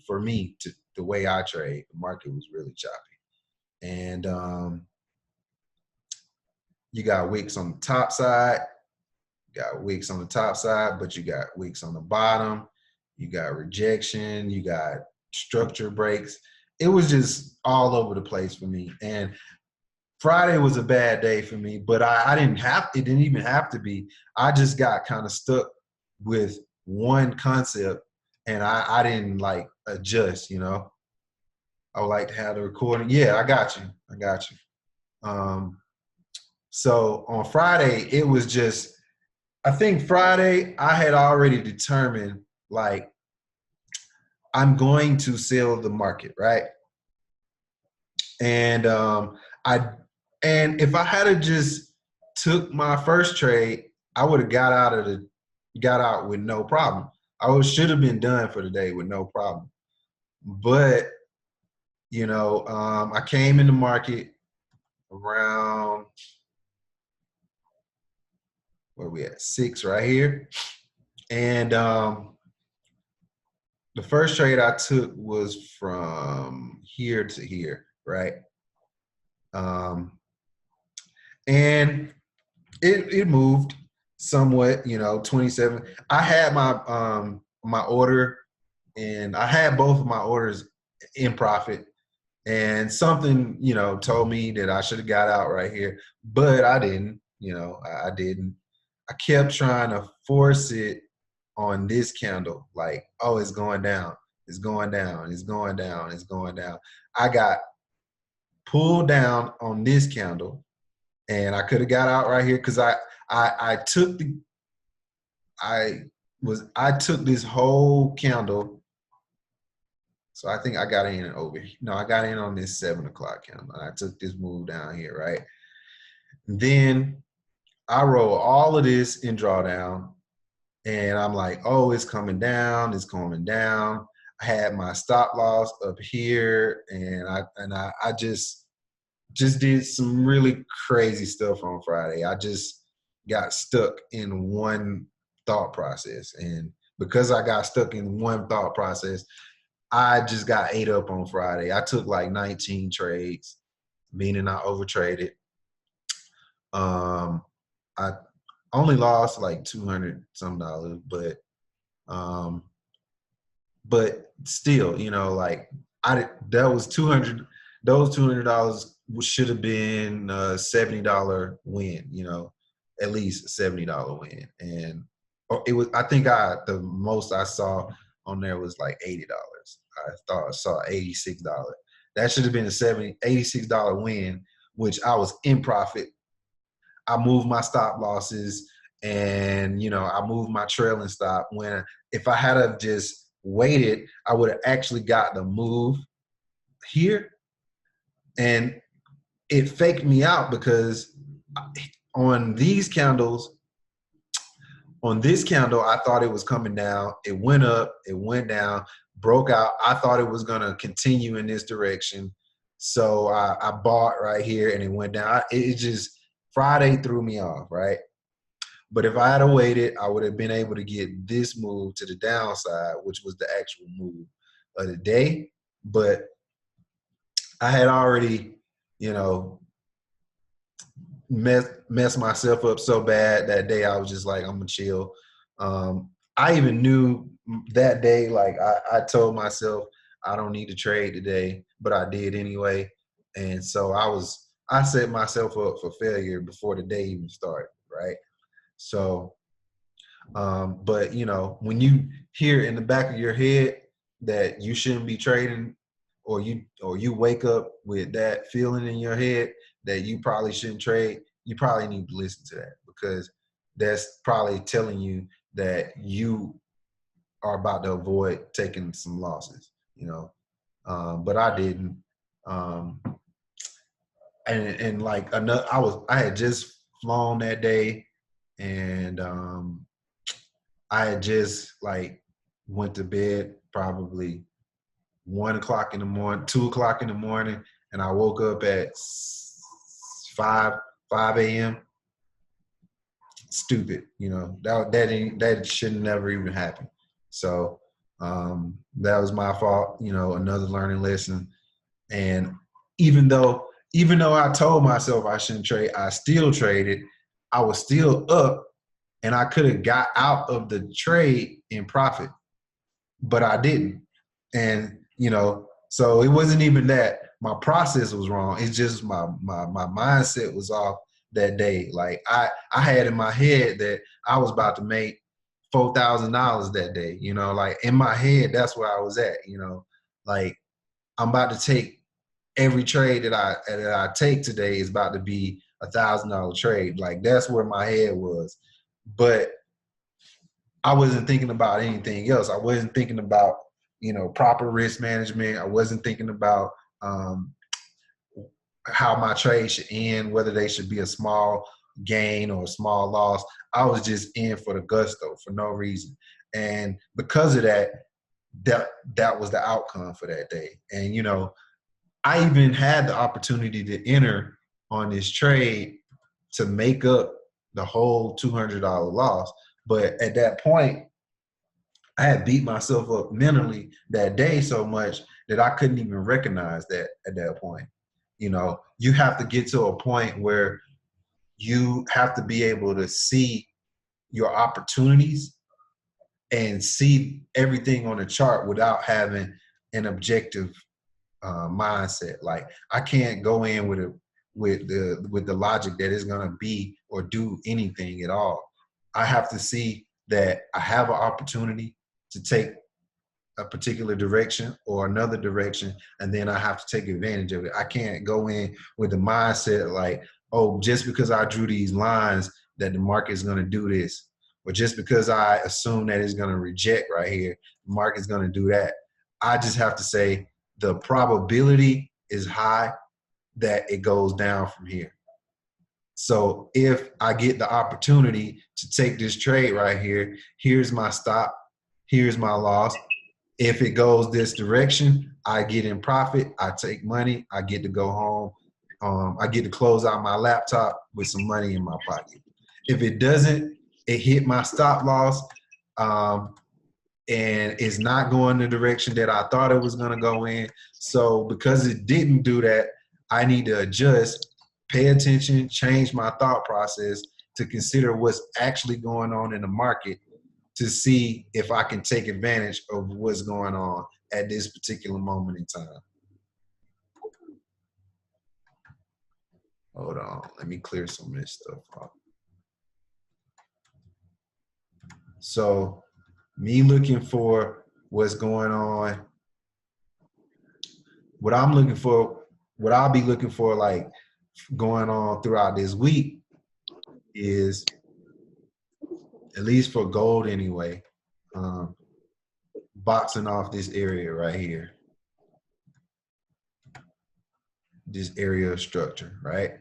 For me, the way I trade, the market was really choppy. And you got wicks on the top side, you got wicks on the top side, but you got wicks on the bottom, you got rejection, you got structure breaks. It was just all over the place for me. And Friday was a bad day for me, but I didn't have, it didn't even have to be. I just got kind of stuck with one concept and I didn't like adjust, you know. I would like to have the recording. Yeah, I got you. I got you. So on Friday, it was just, I think Friday I had already determined like I'm going to sell the market, right? And and if I had just took my first trade, I would have got out with no problem. Should have been done for the day with no problem. But you know, I came in the market around where we at 6 right here, and the first trade I took was from here to here, right? And it moved somewhat, you know, 27. I had my order, and I had both of my orders in profit, and something, you know, told me that I should have got out right here, but I didn't, you know, I didn't. I kept trying to force it on this candle, like, oh, it's going down, it's going down, it's going down, it's going down. I got pulled down on this candle, and I could have got out right here because I took this whole candle. So I think I got in over here. No, I got in on this 7 o'clock candle. I took this move down here, right? And then I roll all of this in drawdown, and I'm like, oh, it's coming down, it's coming down. I had my stop loss up here, and I just did some really crazy stuff on Friday. I just got stuck in one thought process, and because I got stuck in one thought process, I just got ate up on Friday. I took like 19 trades, meaning I overtraded. I only lost like $200 some, but still, you know, like that was 200. Those $200 should have been a $70 win, you know, at least a $70 win. And it was, I think the most I saw on there was like $80. I thought I saw $86. That should have been a $86 win, which I was in profit. I moved my stop losses and, you know, I moved my trailing stop. When if I had have just waited, I would have actually got the move here. And it faked me out because on these candles, on this candle, I thought it was coming down. It went up, it went down, broke out. I thought it was going to continue in this direction. So I bought right here and it went down. It just, Friday threw me off, right? But if I had waited, I would have been able to get this move to the downside, which was the actual move of the day. But I had already, you know, mess myself up so bad that day. I was just like, I'm gonna chill. I even knew that day, like I told myself I don't need to trade today, but I did anyway. And so I set myself up for failure before the day even started, right? So, but you know, when you hear in the back of your head that you shouldn't be trading, or you wake up with that feeling in your head that you probably shouldn't trade, you probably need to listen to that, because that's probably telling you that you are about to avoid taking some losses, you know. But I didn't. Um, and like another, I had just flown that day, and I had just like went to bed probably 1 o'clock in the morning, 2 o'clock in the morning, and I woke up at 5 a.m. Stupid, you know, that should never even happen. So that was my fault, you know, another learning lesson. And even though I told myself I shouldn't trade, I still traded. I was still up, and I could have got out of the trade in profit, but I didn't. And, you know, so it wasn't even that my process was wrong. It's just my mindset was off that day. Like I had in my head that I was about to make $4,000 that day, you know, like in my head, that's where I was at, you know, like I'm about to take every trade that I take today is about to be $1,000 trade. Like that's where my head was. But I wasn't thinking about anything else. I wasn't thinking about, you know, proper risk management. I wasn't thinking about how my trade should end, whether they should be a small gain or a small loss. I was just in for the gusto for no reason. And because of that, that was the outcome for that day. And, you know, I even had the opportunity to enter on this trade to make up the whole $200 loss. But at that point, I had beat myself up mentally that day so much that I couldn't even recognize that at that point. You know, you have to get to a point where you have to be able to see your opportunities and see everything on the chart without having an objective mindset. Like I can't go in with the logic that it's gonna be or do anything at all. I have to see that I have an opportunity to take a particular direction or another direction, and then I have to take advantage of it. I can't go in with the mindset like, oh, just because I drew these lines that the market is going to do this, or just because I assume that it's going to reject right here, the market's going to do that. I just have to say the probability is high that it goes down from here. So if I get the opportunity to take this trade right here, here's my stop, here's my loss. If it goes this direction, I get in profit, I take money, I get to go home. I get to close out my laptop with some money in my pocket. If it doesn't, it hit my stop loss, and it's not going the direction that I thought it was going to go in. So because it didn't do that, I need to adjust, pay attention, change my thought process to consider what's actually going on in the market, to see if I can take advantage of what's going on at this particular moment in time. Hold on, let me clear some of this stuff off. So me looking for what's going on what I'm looking for, what I'll be looking for, like going on throughout this week, is at least for gold anyway, boxing off this area right here, this area of structure, right?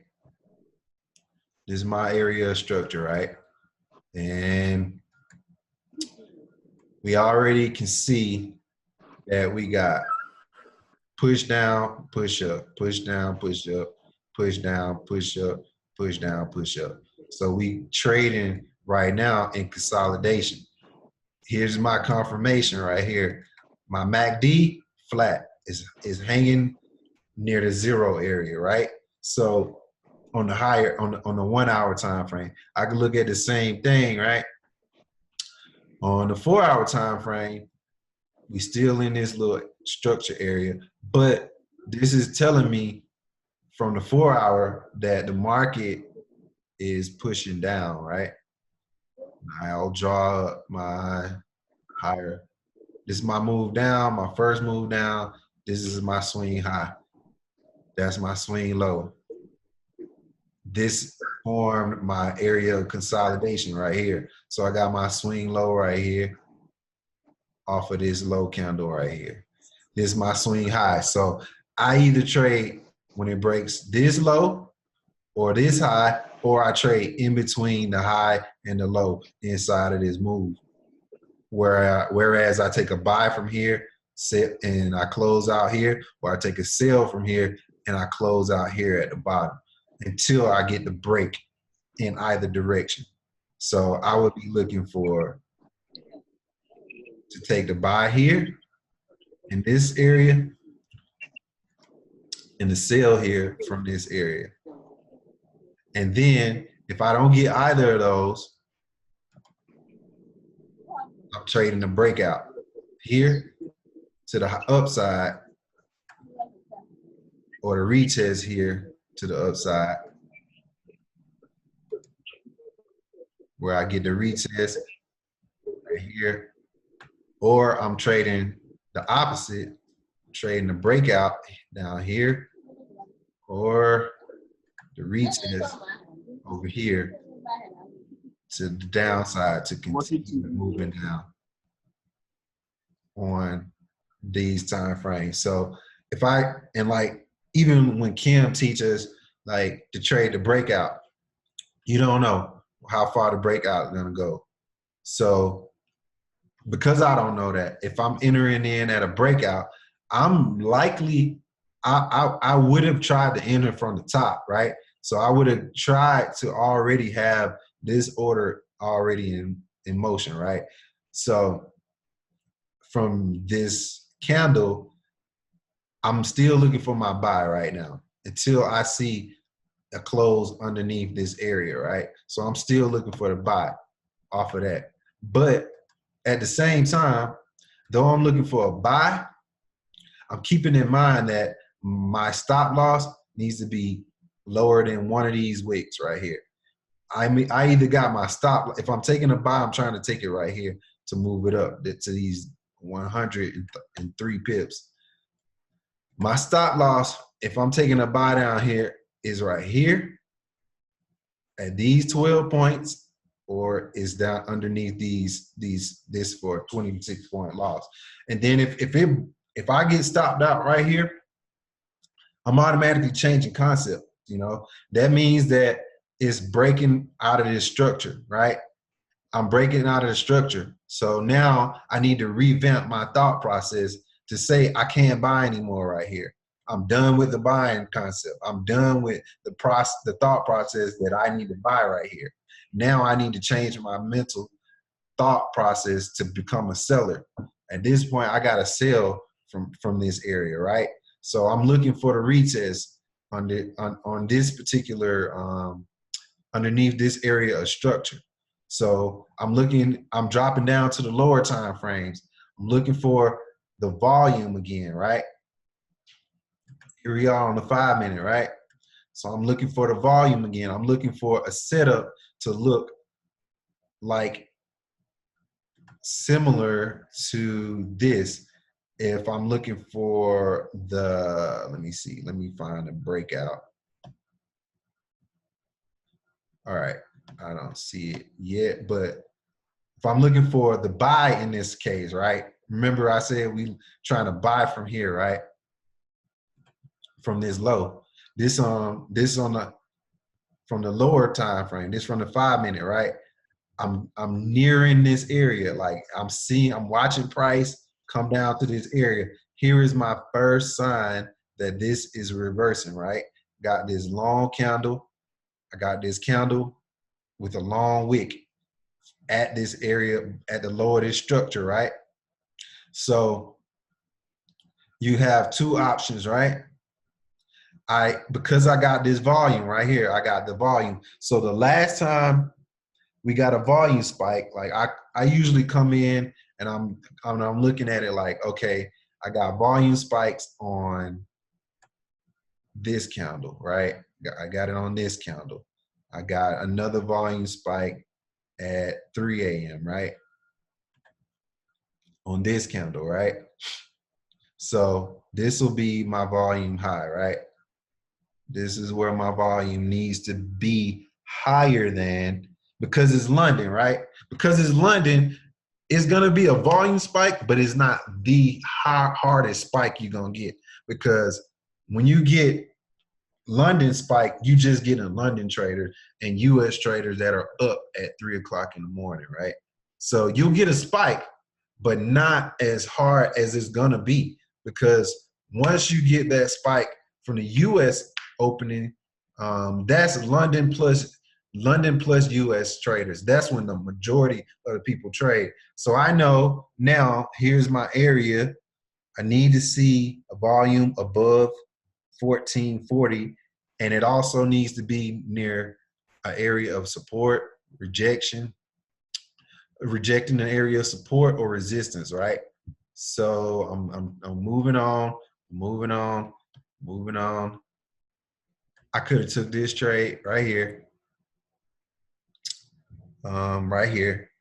This is my area of structure, right? And we already can see that we got push down, push up, push down, push up, push down, push up, push down, push up. So we trading right now in consolidation. Here's my confirmation right here. My MACD flat is hanging near the 0 area, right? So on the higher, on the 1 hour time frame, I can look at the same thing, right? On the 4 hour time frame, we still in this little structure area, but this is telling me from the 4 hour that the market is pushing down, right? I'll draw up my higher. This is my move down, my first move down. This is my swing high. That's my swing low. This formed my area of consolidation right here. So I got my swing low right here off of this low candle right here. This is my swing high. So I either trade when it breaks this low or this high, or I trade in between the high and the low inside of this move. Whereas I take a buy from here, sit, and I close out here, or I take a sell from here and I close out here at the bottom until I get the break in either direction. So I would be looking for to take the buy here in this area and the sell here from this area. And then if I don't get either of those, I'm trading the breakout here to the upside, or the retest here to the upside, where I get the retest right here. Or I'm trading the opposite, trading the breakout down here, or the retest over here to the downside to continue moving down on these time frames. So if I, and like, even when Kim teaches like to trade the breakout, you don't know how far the breakout is gonna go. So because I don't know that, if I'm entering in at a breakout, I'm likely, I would have tried to enter from the top, right? So I would have tried to already have this order already in motion, right? So from this candle, I'm still looking for my buy right now until I see a close underneath this area, right? So I'm still looking for the buy off of that. But at the same time, though I'm looking for a buy, I'm keeping in mind that my stop loss needs to be lower than one of these wicks right here. I either got my stop, if I'm taking a buy, I'm trying to take it right here to move it up to these 103 pips. My stop loss, if I'm taking a buy down here, is right here at these 12 points, or is down underneath this for a 26-point loss. And then if I get stopped out right here, I'm automatically changing concept. You know, that means that it's breaking out of this structure, right? I'm breaking out of the structure. So now I need to revamp my thought process to say I can't buy anymore right here. I'm done with the buying concept. I'm done with the thought process that I need to buy right here. Now I need to change my mental thought process to become a seller. At this point, I got to sell from this area, right? So I'm looking for the retest on this particular underneath this area of structure. So I'm dropping down to the lower time frames. I'm looking for the volume again, right? Here we are on the 5 minute, right? So I'm looking for the volume again. I'm looking for a setup to look like similar to this. if I'm looking for the, let me see, let me find a breakout. All right, I don't see it yet, but if I'm looking for the buy in this case, right? Remember I said we trying to buy from here, right? From this low. This on the from the lower time frame, this from the 5-minute, right? I'm nearing this area. Like I'm watching price come down to this area. Here is my first sign that this is reversing, right? Got this long candle. I got this candle with a long wick at this area, at the low of this structure, right? So you have two options, right? Because I got this volume right here, I got the volume. So the last time we got a volume spike, like I usually come in and I'm looking at it like, okay, I got volume spikes on this candle, right? I got it on this candle. I got another volume spike at 3 a.m., right? On this candle, right? So this will be my volume high, right? This is where my volume needs to be higher than, because it's London, right? Because it's London, it's gonna be a volume spike, but it's not the hardest spike you're gonna get. Because when you get London spike, you just get a London trader and US traders that are up at 3 o'clock in the morning, right? So you'll get a spike, but not as hard as it's gonna be, because once you get that spike from the US opening, that's London plus US traders. That's when the majority of the people trade. So I know now, here's my area. I need to see a volume above 1440, and it also needs to be near an area of support, rejecting an area of support or resistance, right? So I'm moving on, moving on, moving on. I could have took this trade right here. Right here,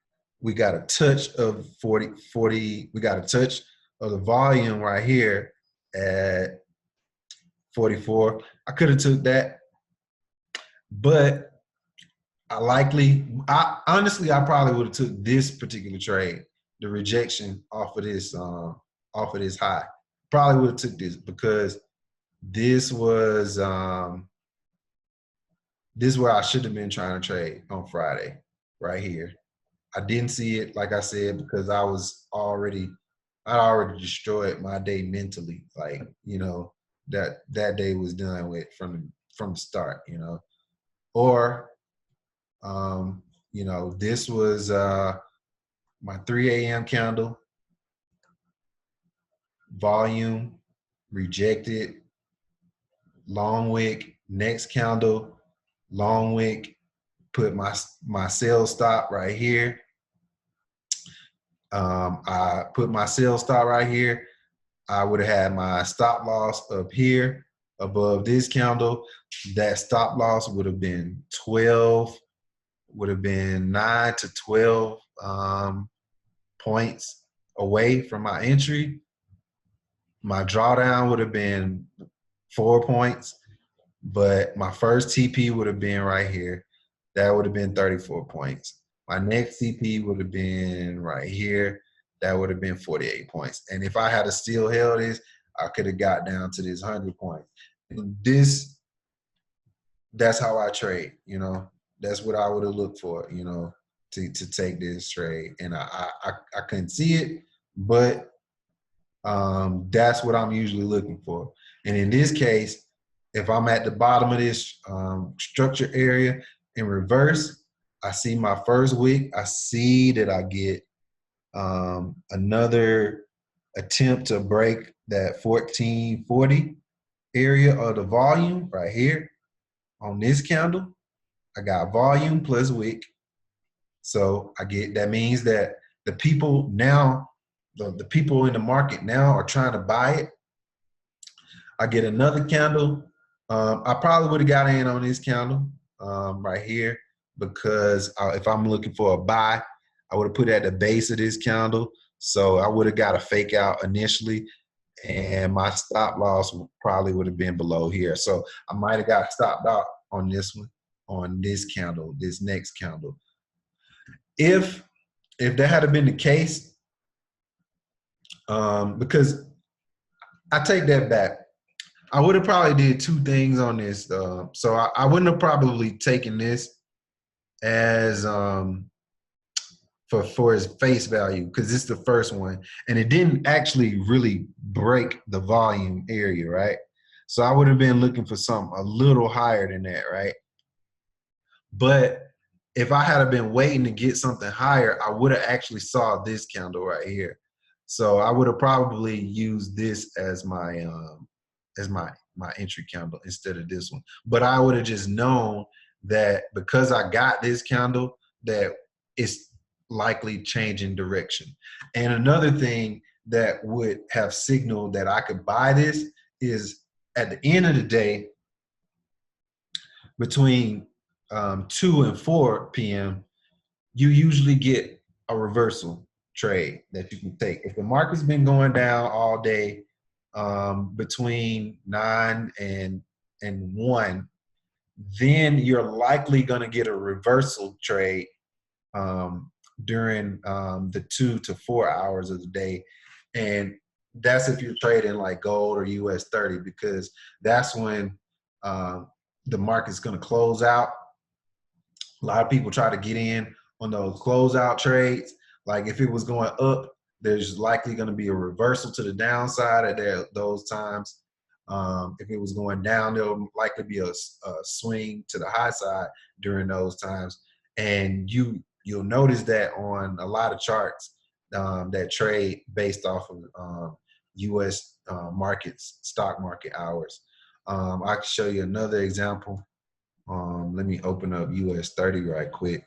we got a touch of 40. We got a touch of the volume right here at 44. I could have took that, but honestly, I probably would have took this particular trade, the rejection off of this high. Probably would have took this, because this was this is where I should have been trying to trade on Friday, right here. I didn't see it, like I said, because I'd already destroyed my day mentally. Like, you know, that day was done with from the start, you know. Or you know, this was my 3 a.m. candle, volume, rejected, long wick, next candle, long wick, put my sell stop right here. I put my sell stop right here. I would have had my stop loss up here above this candle. That stop loss would have been 12, would have been 9 to 12 points away from my entry. My drawdown would have been 4 points, but my first TP would have been right here. That would have been 34 points. My next TP would have been right here. That would have been 48 points. And if I had still held this, I could have got down to this 100 points. That's how I trade, you know. That's what I would have looked for, you know, to take this trade. And I couldn't see it, but that's what I'm usually looking for. And in this case, if I'm at the bottom of this structure area in reverse, I see my first wick. I see that I get another attempt to break that 1440 area of the volume right here on this candle. I got volume plus wick. So that means that the people now, the people in the market now are trying to buy it. I get another candle. I probably would have got in on this candle right here, because if I'm looking for a buy, I would have put it at the base of this candle. So I would have got a fake out initially, and my stop loss probably would have been below here. So I might have got stopped out on this one, on this candle, this next candle. If that had been the case, because I take that back, I would have probably did two things on this. So I wouldn't have probably taken this as for its face value, because it's the first one, and it didn't actually really break the volume area, right? So I would have been looking for something a little higher than that, right? But if I had been waiting to get something higher, I would have actually saw this candle right here. So I would have probably used this as my entry candle instead of this one. But I would have just known that because I got this candle, that it's likely changing direction. And another thing that would have signaled that I could buy this is at the end of the day, between 2 and 4 p.m., you usually get a reversal trade that you can take. If the market's been going down all day, between 9 and 1, then you're likely going to get a reversal trade during the 2 to 4 hours of the day. And that's if you're trading like gold or US 30, because that's when the market's going to close out. A lot of people try to get in on those closeout trades. Like if it was going up, there's likely going to be a reversal to the downside at those times. If it was going down, there'll likely be a swing to the high side during those times. And you'll notice that on a lot of charts that trade based off of U.S. Markets, stock market hours. I can show you another example. Let me open up US 30 right quick.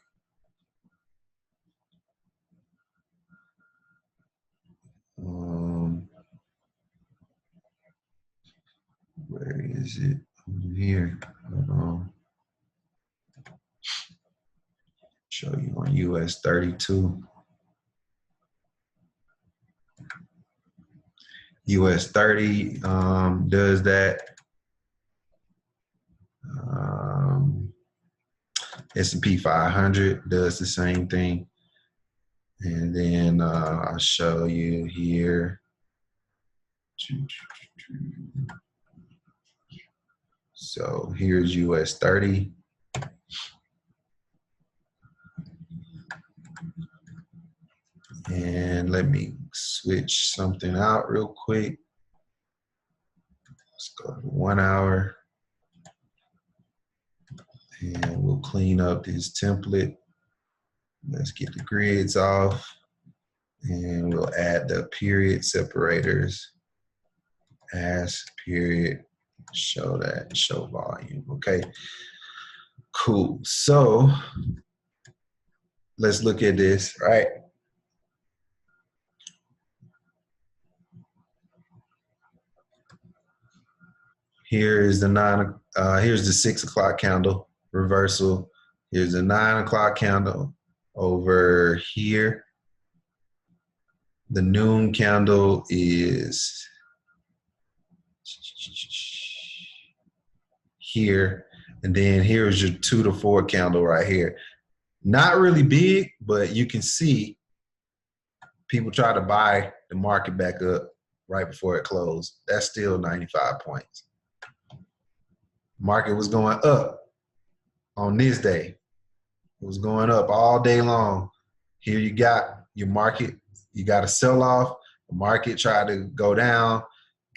Where is it? Here. Show you on US 32. US 30 does that. S&P 500 does the same thing. And then I'll show you here. So here's US 30. And let me switch something out real quick. Let's go to 1 hour. And we'll clean up this template. Let's get the grids off. And we'll add the period separators. As period, show volume. Okay, cool. So let's look at this, right? Here is here's the 6 o'clock candle reversal. Here's the 9 o'clock candle over here. The noon candle is here, and then here's your 2 to 4 candle right here. Not really big, but you can see people try to buy the market back up right before it closed. That's still 95 points. Market was going up on this day. It was going up all day long. Here you got your market. You got a sell-off. The market tried to go down.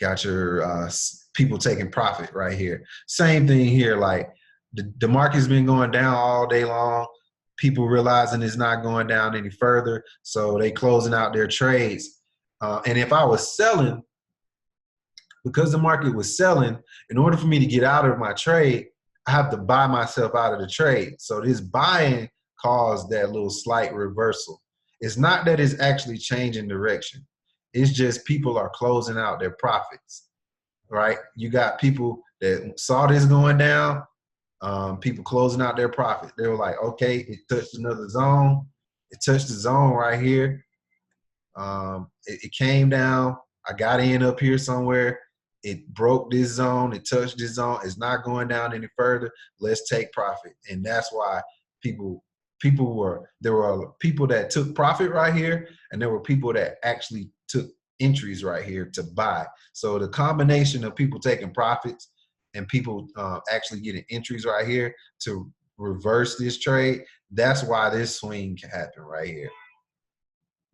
Got your people taking profit right here. Same thing here. Like the market's been going down all day long. People realizing it's not going down any further, so they closing out their trades. And if I was selling, because the market was selling, in order for me to get out of my trade, I have to buy myself out of the trade. So this buying caused that little slight reversal. It's not that it's actually changing direction. It's just people are closing out their profits, right? You got people that saw this going down, people closing out their profit. They were like, okay, it touched another zone. It touched the zone right here. It came down. I got in up here somewhere. It broke this zone. It touched this zone. It's not going down any further. Let's take profit. And that's why there were people that took profit right here, and there were people that actually took entries right here to buy. So the combination of people taking profits and people actually getting entries right here to reverse this trade, that's why this swing can happen right here.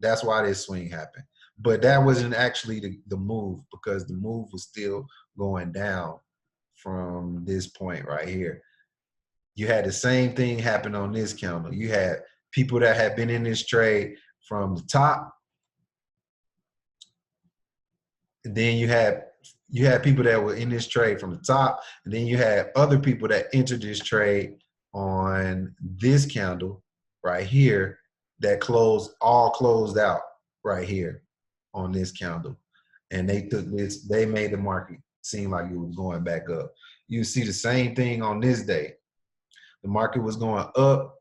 That's why this swing happened. But that wasn't actually the move, because the move was still going down from this point right here. You had the same thing happen on this candle. You had people that had been in this trade from the top. And then you had people that were in this trade from the top. And then you had other people that entered this trade on this candle right here that closed out right here on this candle. And they made the market seem like it was going back up. You see the same thing on this day. The market was going up.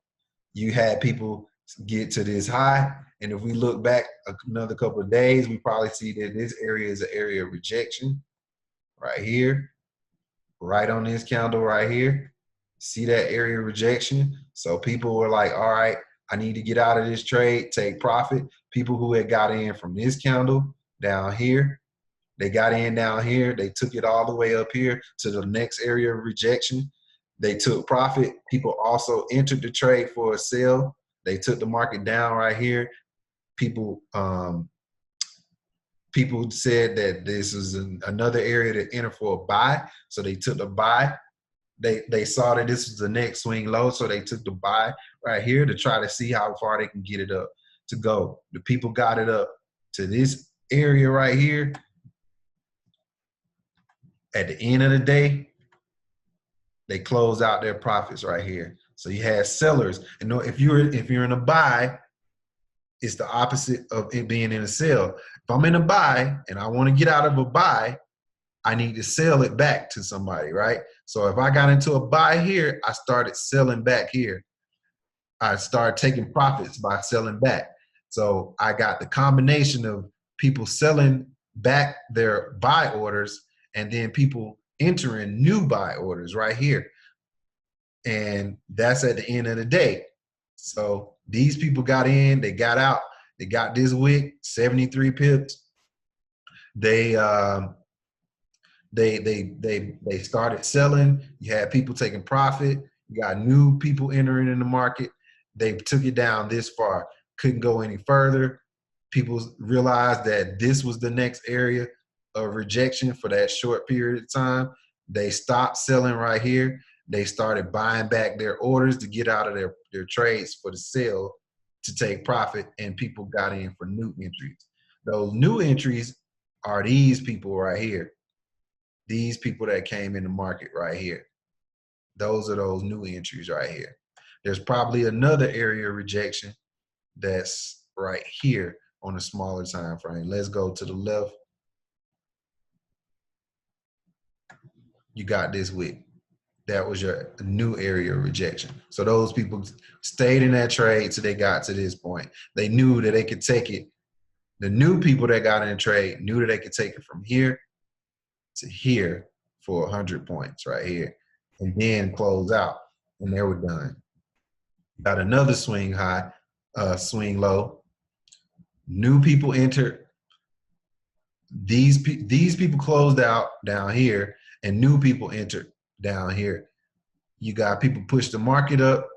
You had people get to this high. And if we look back another couple of days, we probably see that this area is an area of rejection right here, right on this candle right here. See that area of rejection? So people were like, all right, I need to get out of this trade, take profit. People who had got in from this candle down here, they got in down here. They took it all the way up here to the next area of rejection. They took profit. People also entered the trade for a sell. They took the market down right here. People said that this is another area to enter for a buy. So they took the buy. They saw that this was the next swing low. So they took the buy right here to try to see how far they can get it up to go. The people got it up to this area right here. At the end of the day, they closed out their profits right here. So you had sellers. And if you're in a buy, it's the opposite of it being in a sell. If I'm in a buy and I want to get out of a buy, I need to sell it back to somebody, right? So if I got into a buy here, I started selling back here. I started taking profits by selling back. So I got the combination of people selling back their buy orders and then people entering new buy orders right here. And that's at the end of the day. So these people got in, they got out, they got this wick, 73 pips. They started selling. You had people taking profit. You got new people entering in the market. They took it down this far, couldn't go any further. People realized that this was the next area of rejection for that short period of time. They stopped selling right here. They started buying back their orders to get out of their trades for the sale to take profit, and people got in for new entries. Those new entries are these people right here. These people that came in the market right here. Those are those new entries right here. There's probably another area of rejection that's right here on a smaller time frame. Let's go to the left. You got this wick. That was your new area of rejection. So those people stayed in that trade till they got to this point. They knew that they could take it. The new people that got in the trade knew that they could take it from here to here for 100 points right here, and then close out, and they were done. Got another swing high, swing low. New people entered. These people closed out down here, and new people entered down here. You got people push the market up.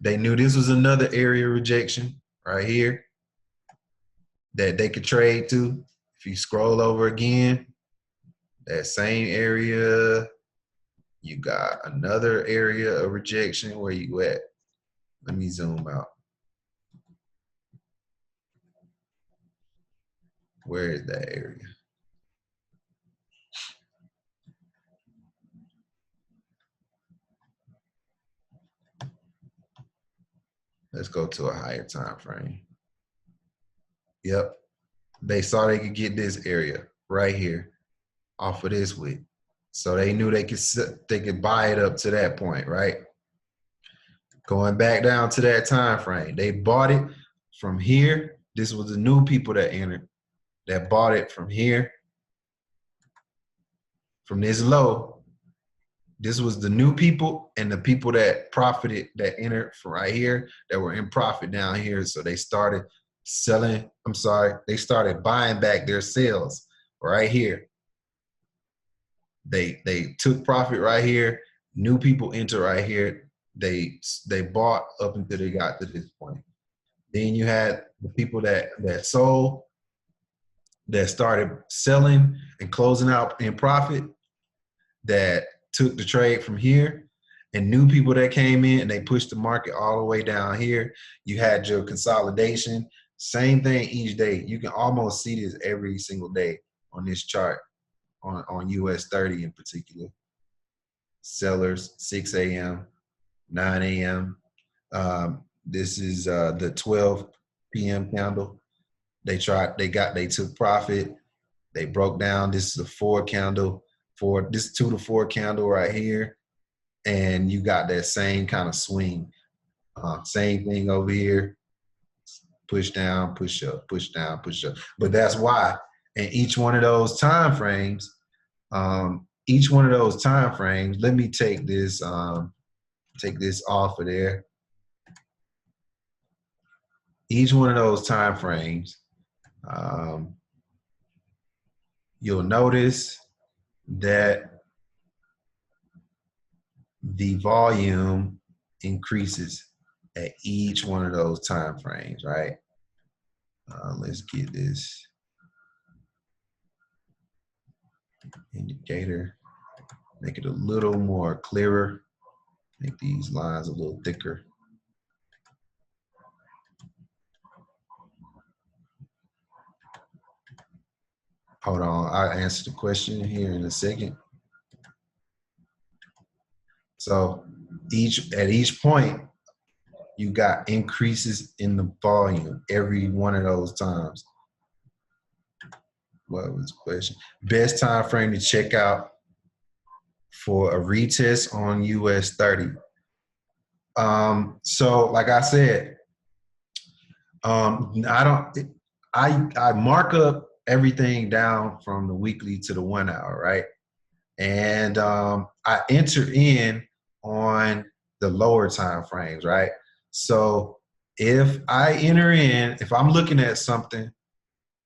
They knew this was another area of rejection right here that they could trade to. If you scroll over again, that same area, you got another area of rejection. Where you at? Let me zoom out. Where is that area? Let's go to a higher time frame. Yep. They saw they could get this area right here off of this wick. So they knew they could buy it up to that point, right? Going back down to that time frame. They bought it from here. This was the new people that entered, that bought it from here, from this low. This was the new people and the people that profited, that entered from right here, that were in profit down here. So they started selling, they started buying back their sales right here. They took profit right here. New people enter right here. They bought up until they got to this point. Then you had the people that sold, that started selling and closing out in profit, that took the trade from here, and new people that came in and they pushed the market all the way down here. You had your consolidation, same thing each day. You can almost see this every single day on this chart, on US 30 in particular. Sellers, 6 a.m., 9 a.m. This is the 12 p.m. candle. They took profit. They broke down. This is a 4 candle, this 2 to 4 candle right here. And you got that same kind of swing. Same thing over here. Push down, push up, push down, push up. But that's why in each one of those time frames, let me take this off of there. Each one of those time frames, you'll notice that the volume increases at each one of those time frames, right? Let's get this indicator, make it a little more clearer, make these lines a little thicker. Hold on, I'll answer the question here in a second. So at each point, you got increases in the volume every one of those times. What was the question? Best time frame to check out for a retest on US 30. So like I said, I mark up everything down from the weekly to the 1 hour, right? And I enter in on the lower time frames, right? So if I enter in, if I'm looking at something,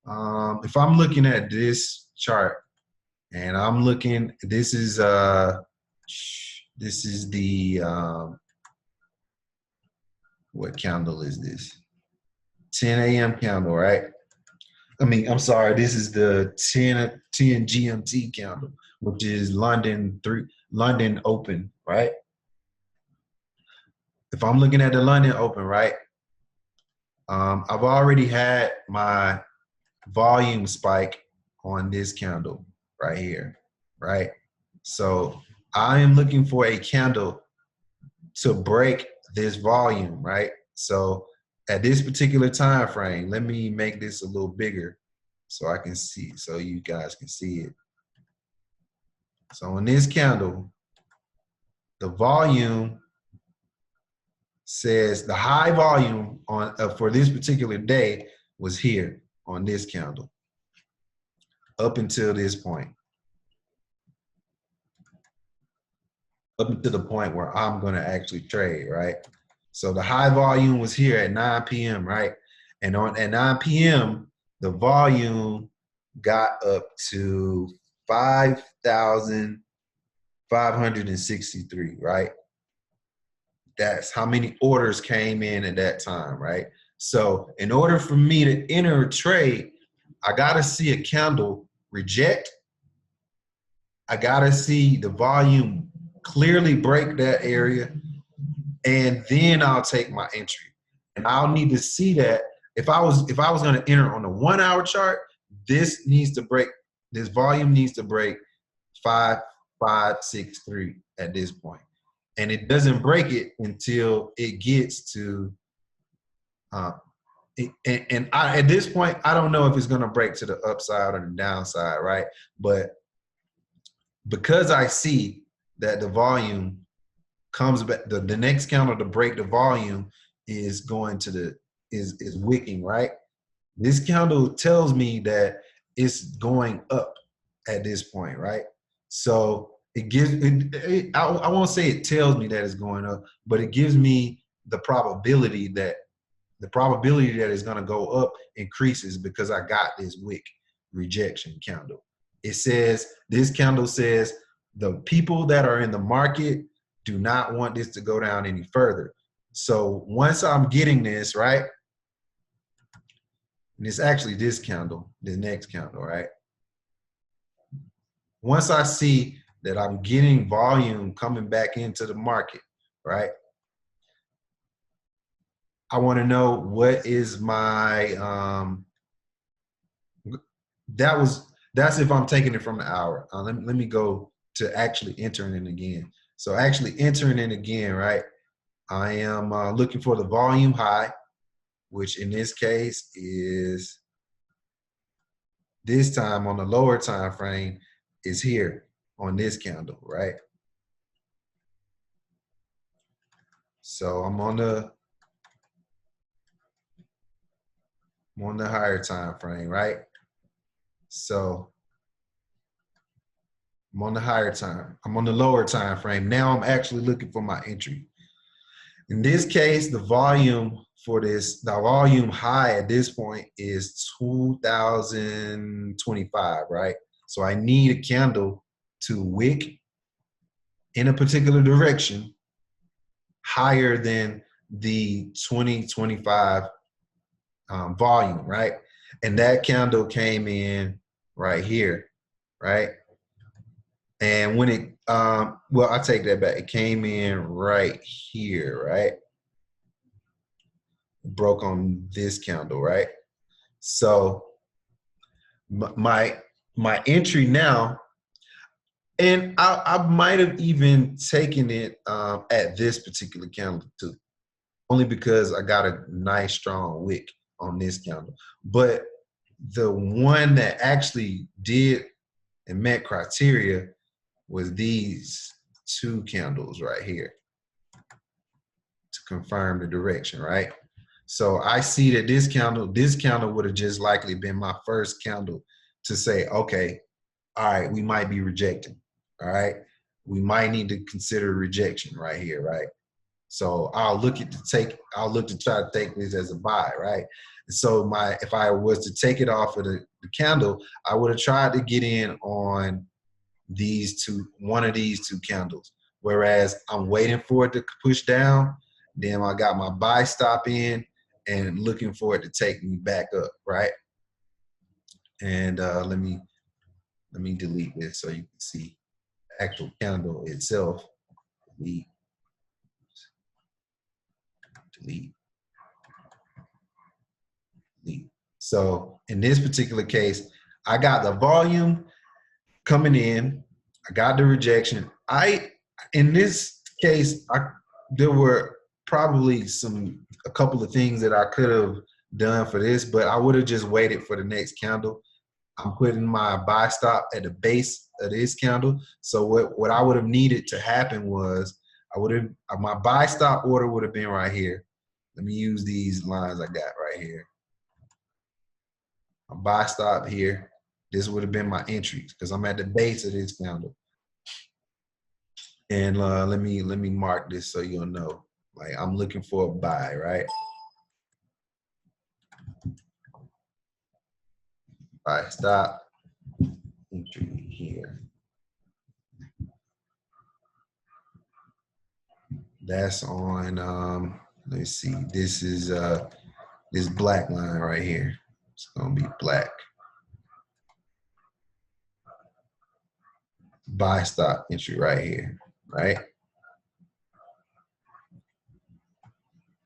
if I'm looking at this chart and I'm looking, this is the what candle is this? 10 a.m. candle, right? I'm sorry, this is the 10 GMT candle, which is London open, right? If I'm looking at the London open, right? I've already had my volume spike on this candle right here, right? So I am looking for a candle to break this volume, right? So at this particular time frame, let me make this a little bigger so I can see, so you guys can see it. So in this candle, the volume says the high volume on for this particular day was here on this candle up until this point. Up until the point where I'm going to actually trade, right? So the high volume was here at 9 p.m., right? And at 9 p.m., the volume got up to 5,563, right? That's how many orders came in at that time, right? So in order for me to enter a trade, I got to see a candle reject. I got to see the volume clearly break that area, and then I'll take my entry. And I'll need to see that if I was going to enter on the 1 hour chart, this volume needs to break 5,563 at this point. And it doesn't break it until it gets to at this point, I don't know if it's going to break to the upside or the downside, right? But because I see that the volume comes back, the next candle to break the volume is going to is wicking, right? This candle tells me that it's going up at this point, right? So it gives I won't say it tells me that it's going up, but it gives me the probability that it's going to go up increases because I got this wick rejection candle. It says, this candle says the people that are in the market do not want this to go down any further. So once I'm getting this, right, and it's actually this candle, the next candle, right? Once I see that I'm getting volume coming back into the market, right? I want to know what is my, that's if I'm taking it from the hour. Let me go to actually entering it again. So actually entering it again, right? I am looking for the volume high, which in this case is this time on the lower time frame is here on this candle, right? So I'm on the higher time frame, right? So I'm on the higher time. I'm on the lower time frame. Now I'm actually looking for my entry. In this case, the volume for this, the volume high at this point is 2025, right? So I need a candle to wick in a particular direction higher than the 2025 volume, right? And that candle came in right here, right? And when it, well, I take that back. It came in right here, right? Broke on this candle, right? So my entry now, and I might have even taken it at this particular candle too, only because I got a nice strong wick on this candle. But the one that actually did and met criteria was these two candles right here to confirm the direction, right? So I see that this candle would have just likely been my first candle to say, okay, all right, we might be rejecting, all right? We might need to consider rejection right here, right? So I'll look to try to take this as a buy, right? So if I was to take it off of the candle, I would have tried to get in on one of these two candles. Whereas I'm waiting for it to push down, then I got my buy stop in and looking for it to take me back up, right? And let me delete this so you can see the actual candle itself. Delete. So in this particular case, I got the volume coming in. I got the rejection. In this case, there were probably a couple of things that I could have done for this, but I would have just waited for the next candle. I'm putting my buy stop at the base of this candle. So what I would have needed to happen was my buy stop order would have been right here. Let me use these lines I got right here. My buy stop here. This would have been my entries because I'm at the base of this candle. And let me mark this so you'll know. Like I'm looking for a buy, right? Buy stop, entry here. That's on, let's see, this is this black line right here. It's gonna be black. Buy stop entry right here, right?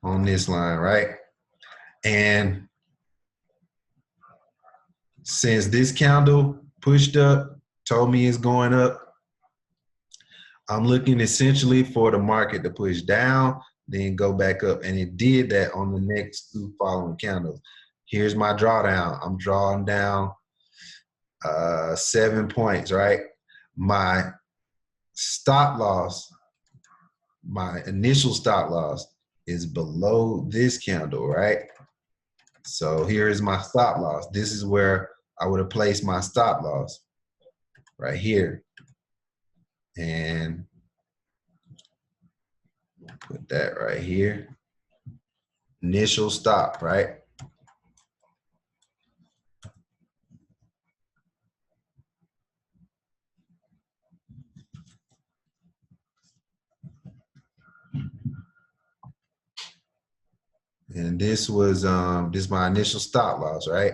On this line, right? And since this candle pushed up, told me it's going up, I'm looking essentially for the market to push down, then go back up. And it did that on the next two following candles. Here's my drawdown. I'm drawing down 7 points, right? My stop loss, my initial stop loss is below this candle, right? So here is my stop loss. This is where I would have placed my stop loss right here. And put that right here. Initial stop, right? And this was this is my initial stop loss, right?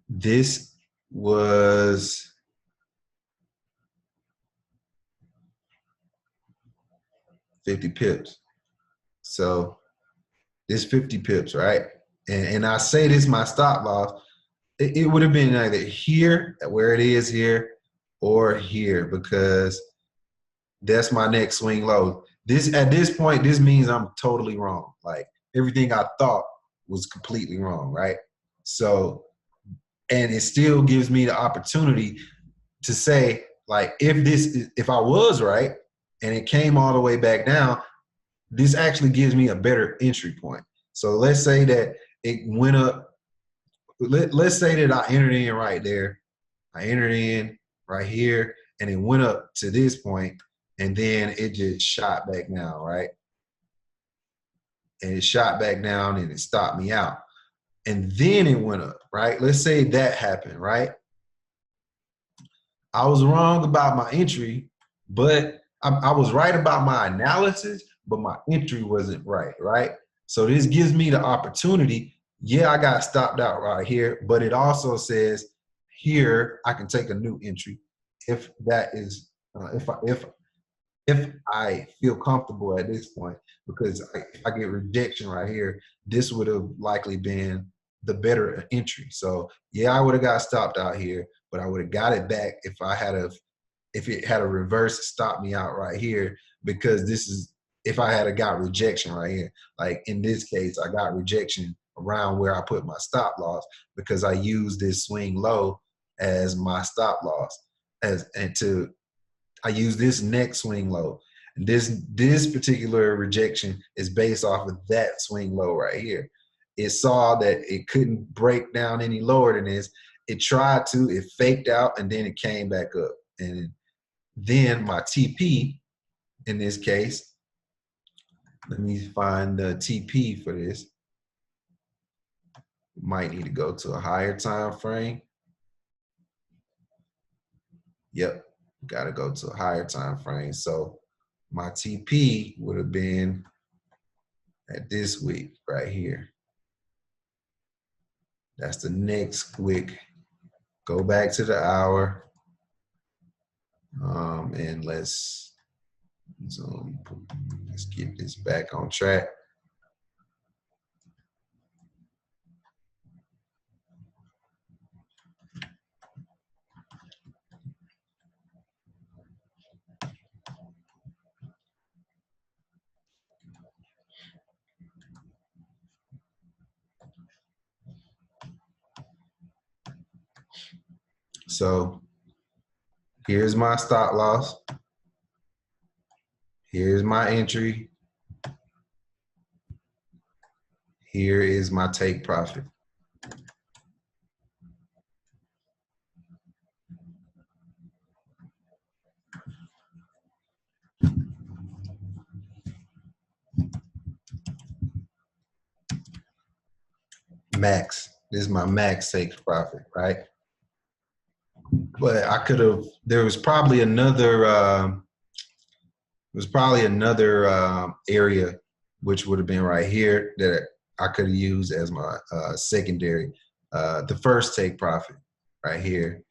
This was 50 pips. So this 50 pips, right? And I say this my stop loss. It would have been either here, where it is here, or here, because that's my next swing low. This at this point, this means I'm totally wrong. Like everything I thought was completely wrong, right? So, and it still gives me the opportunity to say, like, if I was right and it came all the way back down, this actually gives me a better entry point. So let's say that it went up. Let's say that I entered in right there. I entered in right here, and it went up to this point, and then it just shot back down, right? And it shot back down, and it stopped me out. And then it went up, right? Let's say that happened, right? I was wrong about my entry, but I was right about my analysis, but my entry wasn't right, right? So this gives me the opportunity. Yeah, I got stopped out right here, but it also says here I can take a new entry if that is if I feel comfortable at this point, because if I get rejection right here, this would have likely been the better entry. So yeah, I would have got stopped out here, but I would have got it back if it had a reverse stop me out right here, because this is if I had got rejection right here. Like in this case, I got rejection around where I put my stop loss because I used this swing low as my stop loss I use this next swing low. And this particular rejection is based off of that swing low right here. It saw that it couldn't break down any lower than this. It tried to, it faked out, and then it came back up. And then my TP in this case, let me find the TP for this. Might need to go to a higher time frame. Yep, got to go to a higher time frame. So my TP would have been at this week right here. That's the next wick. Go back to the hour. And let's get this back on track. So here's my stop loss. Here's my entry. Here is my take profit. Max. This is my max take profit, right? But I could have, there was probably another area which would have been right here that I could have used as my secondary. The first take profit right here.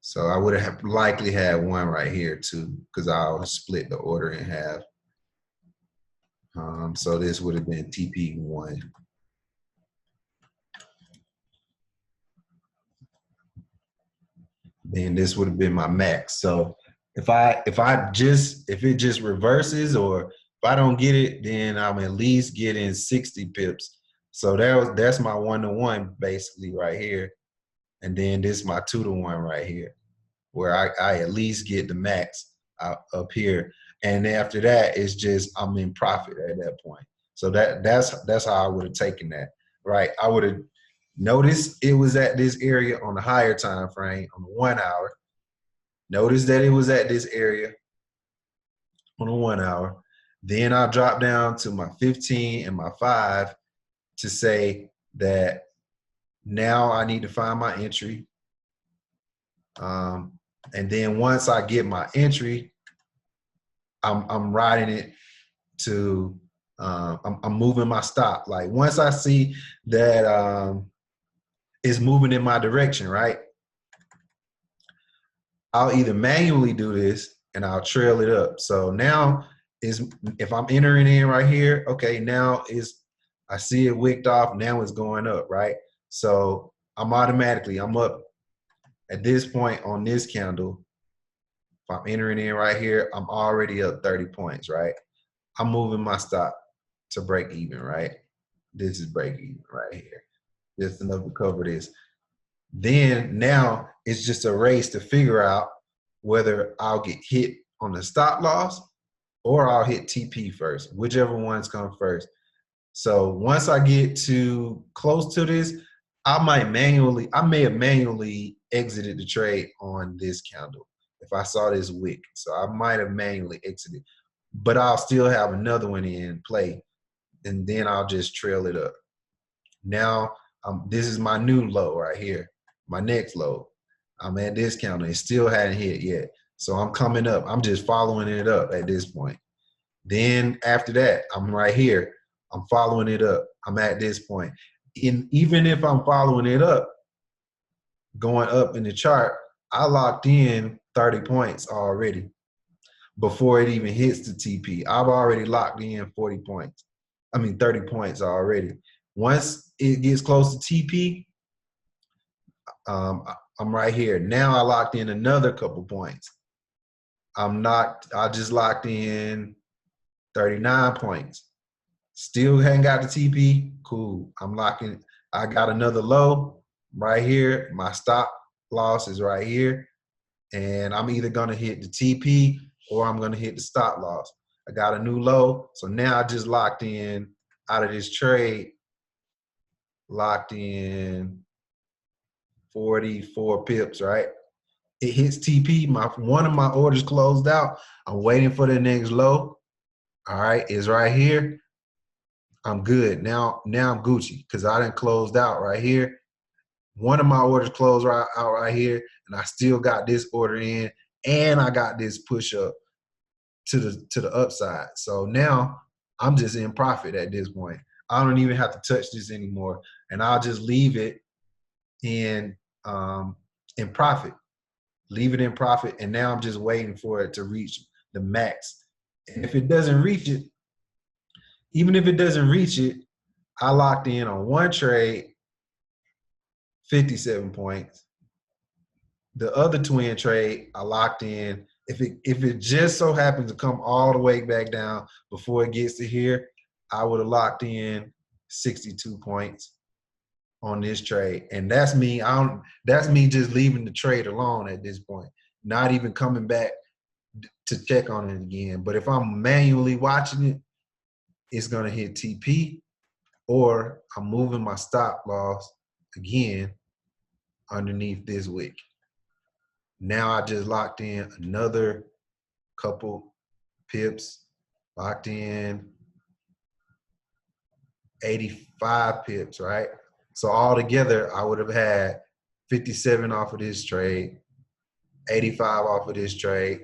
So I would have likely had one right here too, because I'll split the order in half. So this would have been TP1. Then this would have been my max. So if it just reverses, or if I don't get it, then I'm at least getting 60 pips. So that's my 1-to-1 basically right here. And then this is my 2-to-1 right here, where I at least get the max up here. And after that, it's just I'm in profit at that point. So that's how I would have taken that, right? I would have noticed it was at this area on the higher time frame on the 1 hour. Notice that it was at this area on the 1 hour. Then I'll drop down to my 15 and my 5 to say that now I need to find my entry. And then once I get my entry, I'm riding it to, I'm moving my stop. Like once I see that it's moving in my direction, right? I'll either manually do this and I'll trail it up. So now if I'm entering in right here, okay, now I see it wicked off, now it's going up, right? So I'm up at this point on this candle. If I'm entering in right here, I'm already up 30 points, right? I'm moving my stop to break even, right? This is break even right here. Just enough to cover this. Then now it's just a race to figure out whether I'll get hit on the stop loss or I'll hit TP first, whichever ones come first. So once I get to close to this, I may have manually exited the trade on this candle if I saw this wick. So I might have manually exited, but I'll still have another one in play, and then I'll just trail it up. Now, this is my new low right here, my next low. I'm at this candle. It still hadn't hit yet. So I'm coming up. I'm just following it up at this point. Then after that, I'm right here. I'm following it up. I'm at this point. Even if I'm following it up, going up in the chart, I locked in 30 points already before it even hits the TP. I've already locked in 30 points already. Once it gets close to TP, I'm right here. Now I locked in another couple points. I just locked in 39 points. Still hadn't got the TP. Cool. I got another low right here. My stop loss is right here. And I'm either going to hit the TP or I'm going to hit the stop loss. I got a new low. So now I just locked in out of this trade, locked in 44 pips, right? It hits TP. One of my orders closed out. I'm waiting for the next low. All right, it's right here. I'm good. Now I'm Gucci because I done closed out right here. One of my orders closed out right here, and I still got this order in, and I got this push up to the upside. So now I'm just in profit at this point. I don't even have to touch this anymore, and I'll just leave it in profit. Leave it in profit, and now I'm just waiting for it to reach the max. And if it doesn't reach it, even if it doesn't reach it, I locked in on one trade, 57 points. The other twin trade, I locked in. If it just so happens to come all the way back down before it gets to here, I would have locked in 62 points on this trade. And that's me. That's me just leaving the trade alone at this point, not even coming back to check on it again. But if I'm manually watching it, it's gonna hit TP, or I'm moving my stop loss again underneath this wick. Now I just locked in another couple pips, locked in 85 pips, right? So altogether, I would have had 57 off of this trade, 85 off of this trade.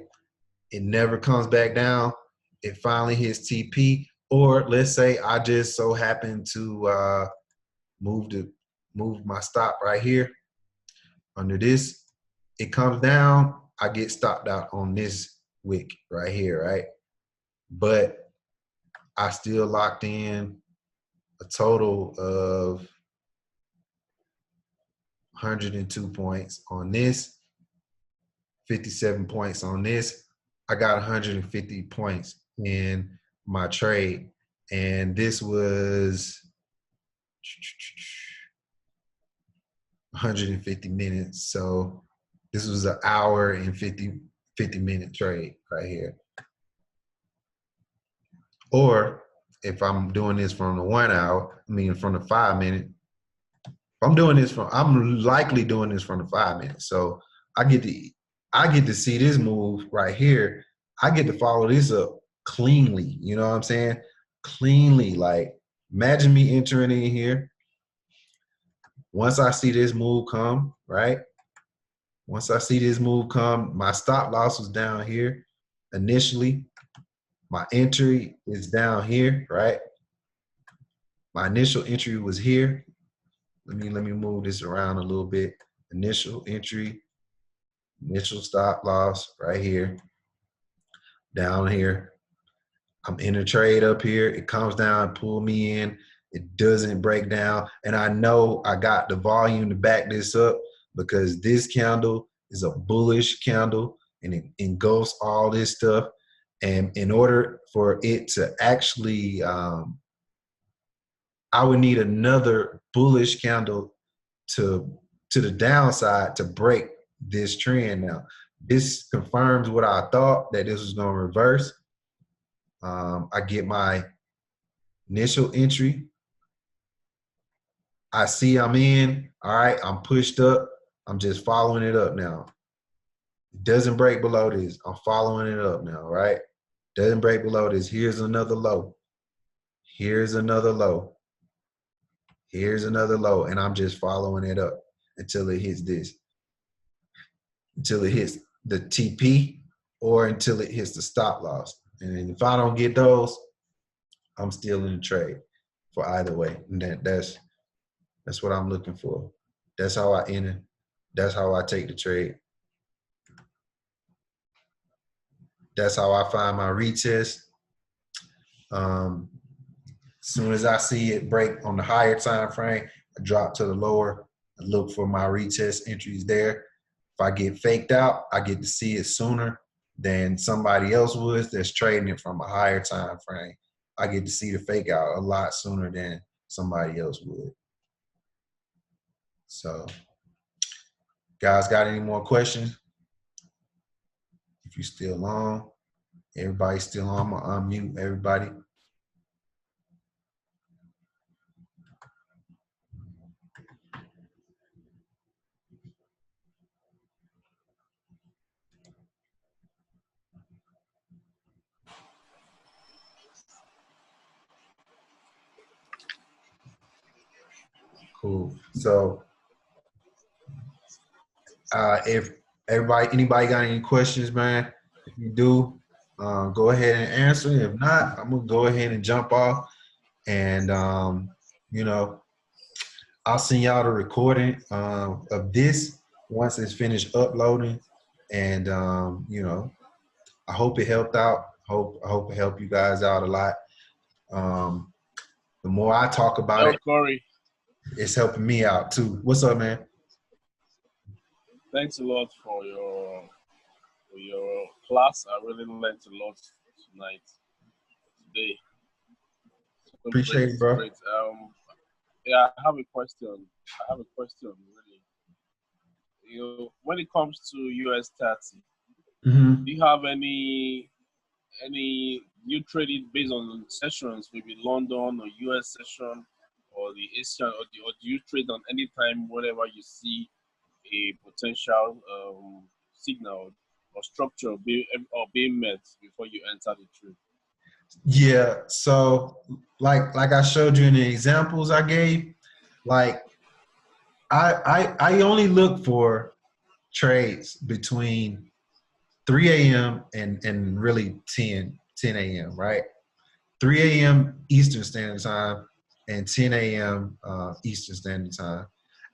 It never comes back down. It finally hits TP, or let's say I just so happen to move my stop right here under this. It comes down, I get stopped out on this wick right here, right? But I still locked in a total of 102 points on this, 57 points on this. I got 150 points in my trade. And this was 150 minutes. So this was an hour and 50 minute trade right here. Or if I'm doing this from the 1 hour, from the 5 minute. I'm likely doing this from the 5 minutes. So I get to see this move right here. I get to follow this up cleanly. You know what I'm saying? Cleanly. Like, imagine me entering in here. Once I see this move come, right? Once I see this move come, my stop loss was down here initially. My entry is down here, right? My initial entry was here. Let me move this around a little bit. Initial entry, initial stop loss right here, down here. I'm in a trade up here. It comes down, pull me in. It doesn't break down. And I know I got the volume to back this up because this candle is a bullish candle and it engulfs all this stuff. And in order for it to actually, I would need another bullish candle to the downside to break this trend. Now, this confirms what I thought, that this was going to reverse. I get my initial entry. I see I'm in. All right, I'm pushed up. I'm just following it up now. It doesn't break below this. I'm following it up now, right? Doesn't break below this. Here's another low. Here's another low. Here's another low. And I'm just following it up until it hits this. Until it hits the TP or until it hits the stop loss. And if I don't get those, I'm still in the trade for either way. And that's what I'm looking for. That's how I enter. That's how I take the trade. That's how I find my retest. Soon as I see it break on the higher time frame, I drop to the lower. I look for my retest entries there. If I get faked out, I get to see it sooner than somebody else would that's trading it from a higher time frame. I get to see the fake out a lot sooner than somebody else would. So, guys, got any more questions? If you're still on, everybody's still on, I'm gonna unmute everybody. Cool. So, if anybody got any questions, man, if you do, go ahead and answer. If not, I'm gonna go ahead and jump off, and you know, I'll send y'all the recording of this once it's finished uploading, and you know, I hope it helped out. I hope it helped you guys out a lot. The more I talk about it,
Corey,
it's helping me out too. What's up, man?
thanks a lot for your class. I really learned a lot today. So
Appreciate it, bro.
great. Yeah, I have a question. Really. When it comes to US 30, do you have any you trade it based on sessions, maybe London or US session or the Asian, or do you trade on any time whenever you see a potential signal or structure being met before you enter the trade?
Yeah, so like I showed you in the examples I gave, like I only look for trades between 3 a.m. and really 10 a.m., right? 3 a.m. Eastern Standard Time and 10 a.m. Eastern Standard Time.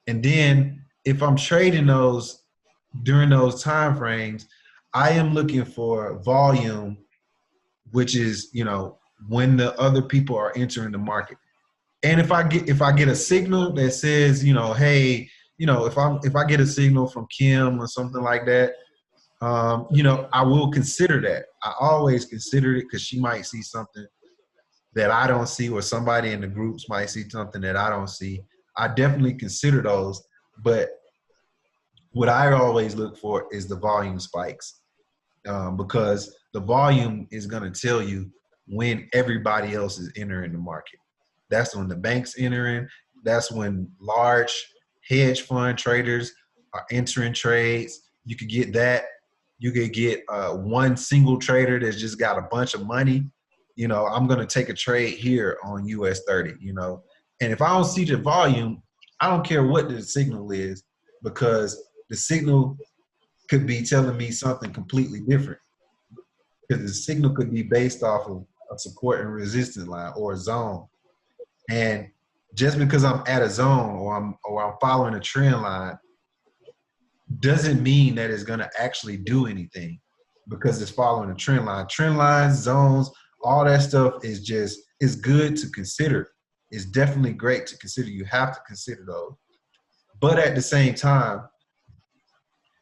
And then if I'm trading those during those time frames, I am looking for volume, which is, you know, when the other people are entering the market. And if I get a signal that says, you know, hey, you know, if I get a signal from Kim or something like that, you know, I will consider that. I always consider it because she might see something that I don't see, or somebody in the groups might see something that I don't see. I definitely consider those, but what I always look for is the volume spikes, because the volume is going to tell you when everybody else is entering the market. That's when the banks entering. That's when large hedge fund traders are entering trades. You could get that. You could get one single trader that's just got a bunch of money. You know, I'm going to take a trade here on US 30, you know. And if I don't see the volume, I don't care what the signal is, because the signal could be telling me something completely different. Because the signal could be based off of a support and resistance line or a zone. And just because I'm at a zone or I'm following a trend line doesn't mean that it's going to actually do anything, because it's following a trend line. Trend lines, zones, all that stuff is good to consider. It's definitely great to consider. You have to consider those. But at the same time,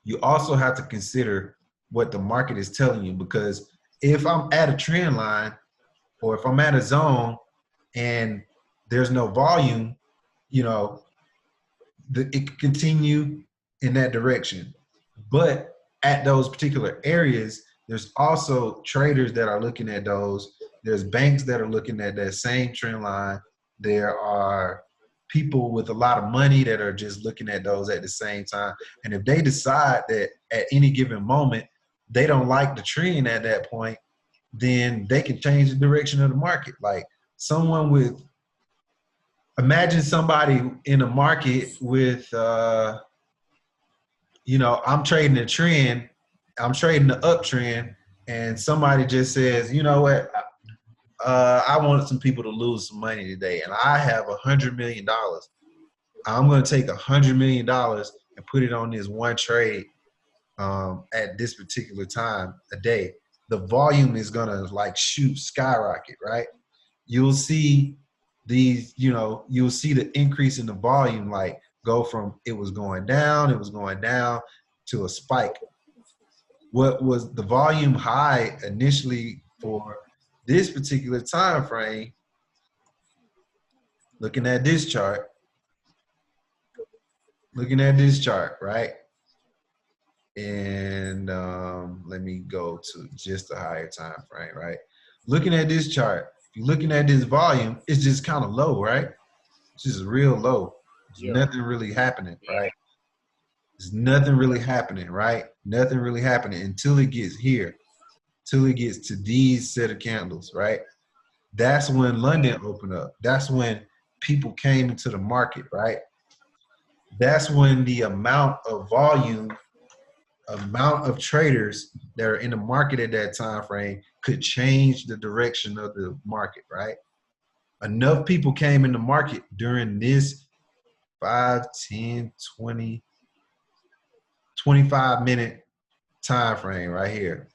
you also have to consider what the market is telling you, because if I'm at a trend line or if I'm at a zone and there's no volume, you know, it can continue in that direction. But at those particular areas, there's also traders that are looking at those. There's banks that are looking at that same trend line. There are people with a lot of money that are just looking at those at the same time. And if they decide that at any given moment, they don't like the trend at that point, then they can change the direction of the market. Like someone with, imagine somebody in a market with, you know, I'm trading a trend, I'm trading the uptrend, and somebody just says, you know what, I want some people to lose some money today, and I have $100 million. I'm going to take $100 million and put it on this one trade at this particular time a day. The volume is going to like skyrocket, right? You'll see these, you know, you'll see the increase in the volume, like go from it was going down to a spike. What was the volume high initially for this particular time frame? Looking at this chart, right? And let me go to just a higher time frame, right? Looking at this chart, if you're looking at this volume, it's just kind of low, right? It's just real low. There's nothing really happening, right? There's nothing really happening, right? Nothing really happening until it gets here, till it gets to these set of candles, right? That's when London opened up. That's when people came into the market, right? That's when the amount of volume, amount of traders that are in the market at that time frame could change the direction of the market, right? Enough people came in the market during this 5, 10, 20, 25-minute time frame right here.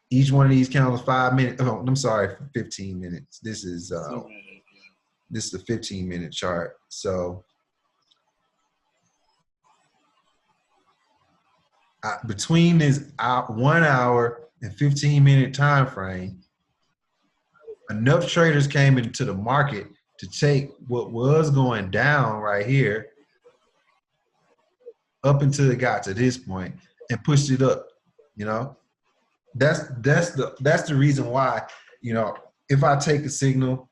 Each one of these candles 5 minutes. Oh, I'm sorry, 15 minutes. This is a 15-minute chart. So between this 1 hour and 15-minute time frame, enough traders came into the market to take what was going down right here up until it got to this point and pushed it up. You know, that's the reason why, you know, if I take a signal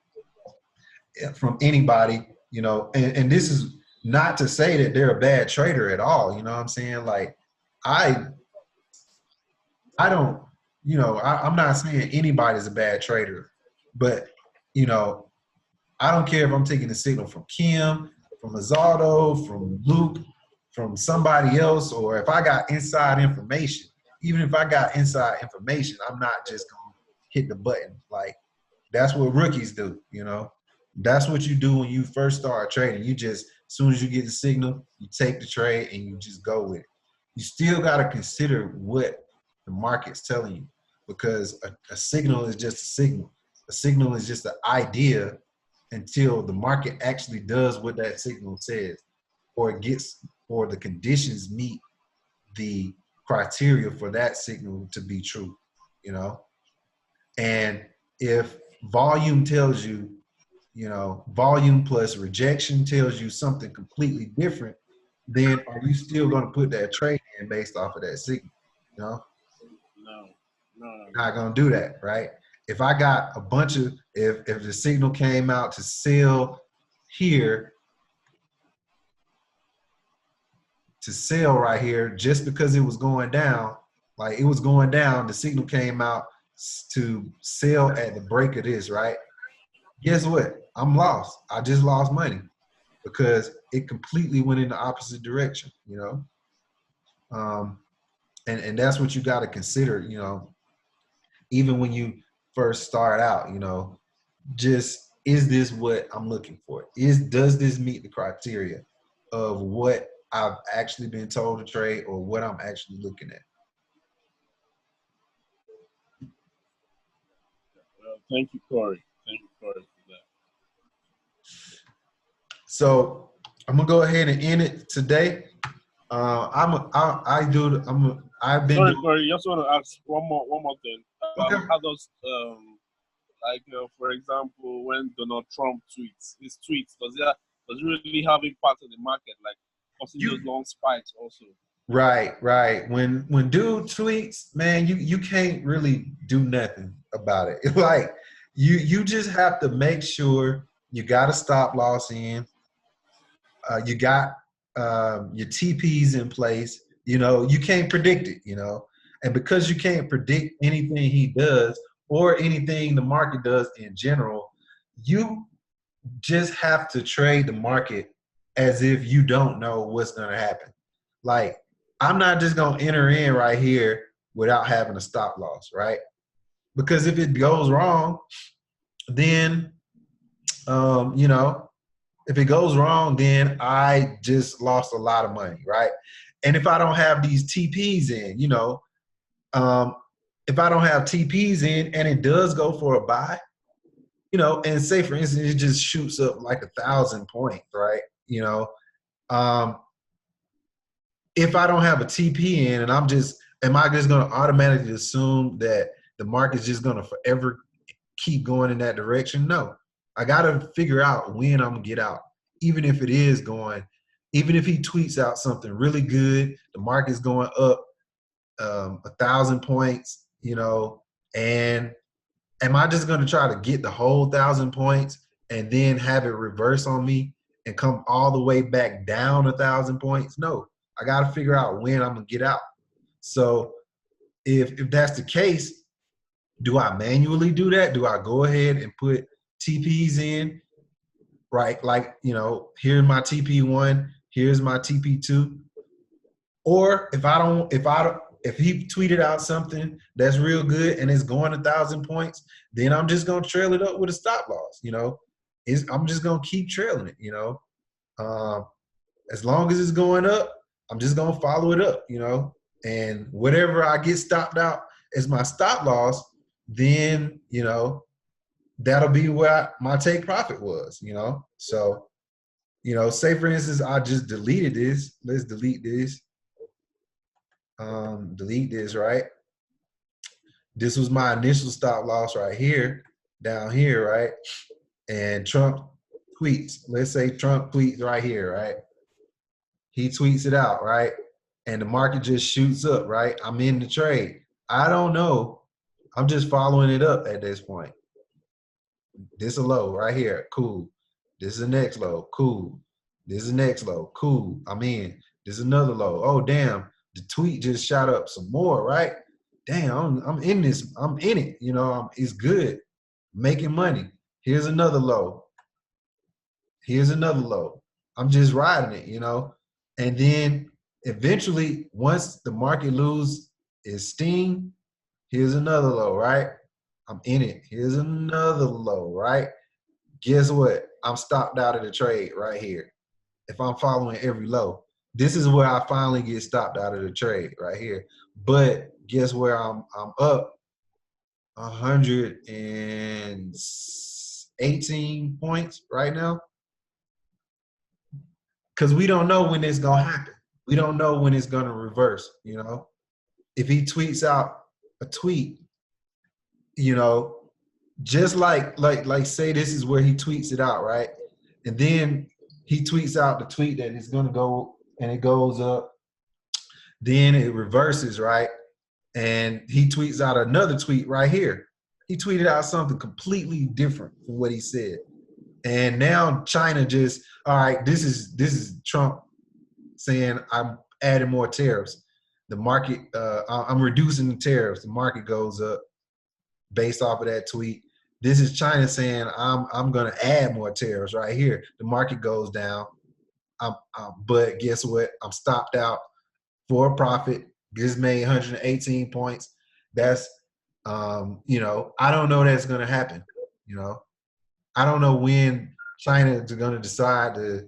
from anybody, you know, and this is not to say that they're a bad trader at all, you know what I'm saying? Like I don't, you know, I'm not saying anybody's a bad trader, but, you know, I don't care if I'm taking a signal from Kim, from Azardo, from Luke, from somebody else, or if I got inside information. Even if I got inside information, I'm not just going to hit the button. Like, that's what rookies do, you know? That's what you do when you first start trading. You just, as soon as you get the signal, you take the trade and you just go with it. You still got to consider what the market's telling you, because a signal is just a signal. A signal is just an idea until the market actually does what that signal says, or it gets, or the conditions meet the criteria for that signal to be true, you know? And if volume tells you, you know, volume plus rejection tells you something completely different, then are you still going to put that trade in based off of that signal? You know?
No.
Not going to do that, right? if I got a bunch of, if the signal came out to sell here, to sell right here, just because it was going down, like it was going down, the signal came out to sell at the break of this, right? Guess what? I'm lost. I just lost money because it completely went in the opposite direction, you know? And that's what you got to consider, you know, even when you first start out, you know, just, is this what I'm looking for? Does this meet the criteria of what I've actually been told to trade or what I'm actually looking at?
Thank you, Corey. Thank you, Corey, for that.
So I'm gonna go ahead and end it today. I've been.
Sorry, Corey. Just want to ask one more thing.
Okay.
How does like for example, when Donald Trump tweets, his tweets, does it really have impact on the market, like causing those long spikes also?
Right. When dude tweets, man, you can't really do nothing about it. Like you just have to make sure you got a stop loss in. You got your TPs in place. You know, you can't predict it, you know. And because you can't predict anything he does or anything the market does in general, you just have to trade the market as if you don't know what's going to happen. Like, I'm not just going to enter in right here without having a stop loss, right? Because if it goes wrong, then, you know, if it goes wrong, then I just lost a lot of money, right? And if I don't have these TPs in, you know, if I don't have TPs in and it does go for a buy, you know, and say for instance, it just shoots up like 1,000 points, right? You know, if I don't have a TP in and am I just going to automatically assume that the market's just going to forever keep going in that direction? No, I got to figure out when I'm going to get out. Even if it is going, even if he tweets out something really good, the market's going up 1,000 points, you know, and am I just going to try to get the whole 1,000 points and then have it reverse on me and come all the way back down 1,000 points? No, I got to figure out when I'm going to get out. So if that's the case, do I manually do that? Do I go ahead and put TPs in, right? Like, you know, here's my TP1, here's my TP2. Or if he tweeted out something that's real good and it's going 1,000 points, then I'm just gonna trail it up with a stop loss. You know, I'm just gonna keep trailing it. You know, as long as it's going up, I'm just gonna follow it up. You know, and whatever I get stopped out as my stop loss, then you know that'll be where my take profit was. You know, so you know, say for instance, I just deleted this. Let's delete this. Delete this, right? This was my initial stop loss right here, down here, right? And Trump tweets. Let's say Trump tweets right here, right? He tweets it out, right? And the market just shoots up, right? I'm in the trade. I don't know. I'm just following it up at this point. This is a low right here. Cool. This is the next low. Cool. This is the next low. Cool. I'm in. This is another low. Oh, damn. The tweet just shot up some more, right? Damn, I'm in this. I'm in it. You know, it's good. Making money. Here's another low. Here's another low. I'm just riding it, you know. And then eventually, once the market loses its steam, here's another low, right? I'm in it. Here's another low, right? Guess what? I'm stopped out of the trade right here. If I'm following every low, this is where I finally get stopped out of the trade right here. But guess where I'm up 118 points right now, because we don't know when it's gonna happen. We don't know when it's gonna reverse. You know, if he tweets out a tweet, you know, just like say this is where he tweets it out, right? And then he tweets out the tweet that it's gonna go and it goes up, then it reverses, right? And he tweets out another tweet right here. He tweeted out something completely different from what he said. And now China just, all right, this is Trump saying I'm adding more tariffs. The market, I'm reducing the tariffs. The market goes up based off of that tweet. This is China saying I'm going to add more tariffs right here. The market goes down. But guess what? I'm stopped out for a profit. Just made 118 points. That's, you know, I don't know that's going to happen. You know, I don't know when China is going to decide to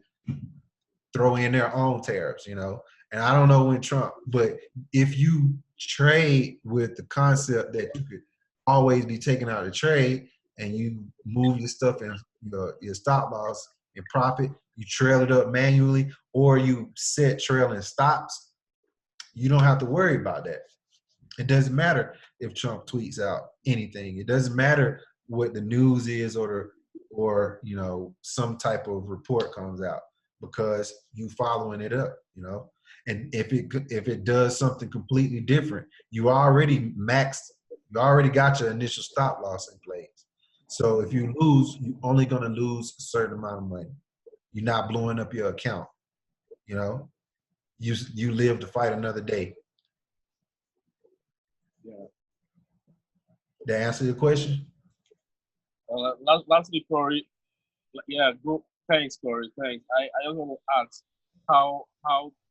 throw in their own tariffs, you know, and I don't know when Trump, but if you trade with the concept that you could always be taken out of trade and you move your stuff in your stop loss and profit, you trail it up manually or you set trailing stops, you don't have to worry about that. It doesn't matter if Trump tweets out anything. It doesn't matter what the news is or you know, some type of report comes out because you following it up, you know. And if it does something completely different, you already got your initial stop loss in place. So if you lose, you're only going to lose a certain amount of money. You're not blowing up your account, you know. You live to fight another day.
Yeah.
Did I answer your question?
Lastly, Corey. Yeah, go. Thanks, Corey. Thanks. I also want to ask, how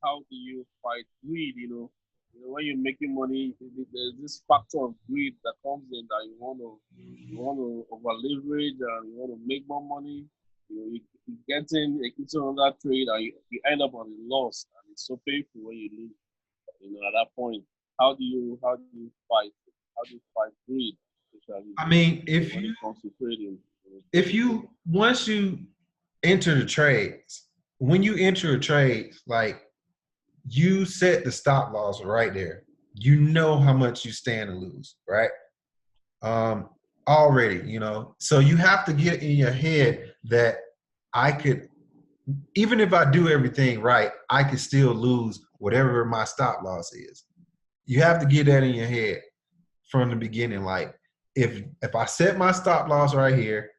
do you fight greed? You know, when you're making money, there's this factor of greed that comes in that you want to over leverage and you want to make more money. You know, you get into another trade and you end up on a loss, and it's so painful when you lose. You know, at that point, how do you fight? How do you fight greed?
I mean, if you once you enter the trades, when you enter a trade, like you set the stop loss right there. You know how much you stand to lose, right? Already, you know. So you have to get in your head that I could, even if I do everything right, I could still lose whatever my stop loss is. You have to get that in your head from the beginning. Like if I set my stop loss right here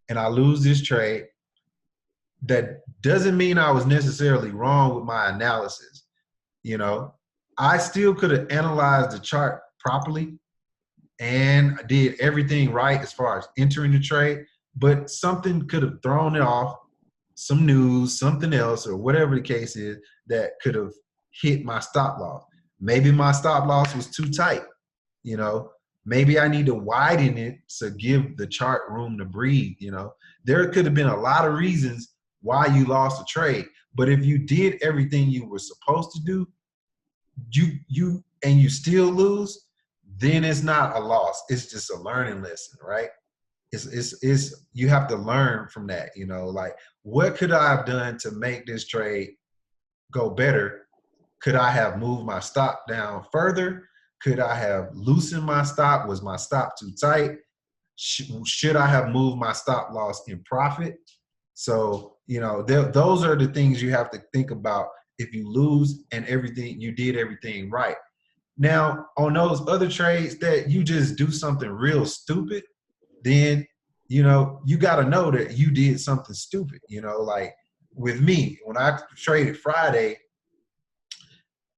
and I lose this trade, that doesn't mean I was necessarily wrong with my analysis. You know, I still could have analyzed the chart properly and did everything right as far as entering the trade, but something could have thrown it off, some news, something else, or whatever the case is that could have hit my stop loss. Maybe my stop loss was too tight, you know. Maybe I need to widen it to give the chart room to breathe, you know. There could have been a lot of reasons why you lost a trade, but if you did everything you were supposed to do, you still lose, then it's not a loss. It's just a learning lesson, right? It's you have to learn from that, you know, like what could I have done to make this trade go better? Could I have moved my stop down further? Could I have loosened my stop? Was my stop too tight? Should I have moved my stop loss in profit? So, you know, those are the things you have to think about if you lose and you did everything right. Now, on those other trades that you just do something real stupid, then, you know, you got to know that you did something stupid. You know, like with me, when I traded Friday,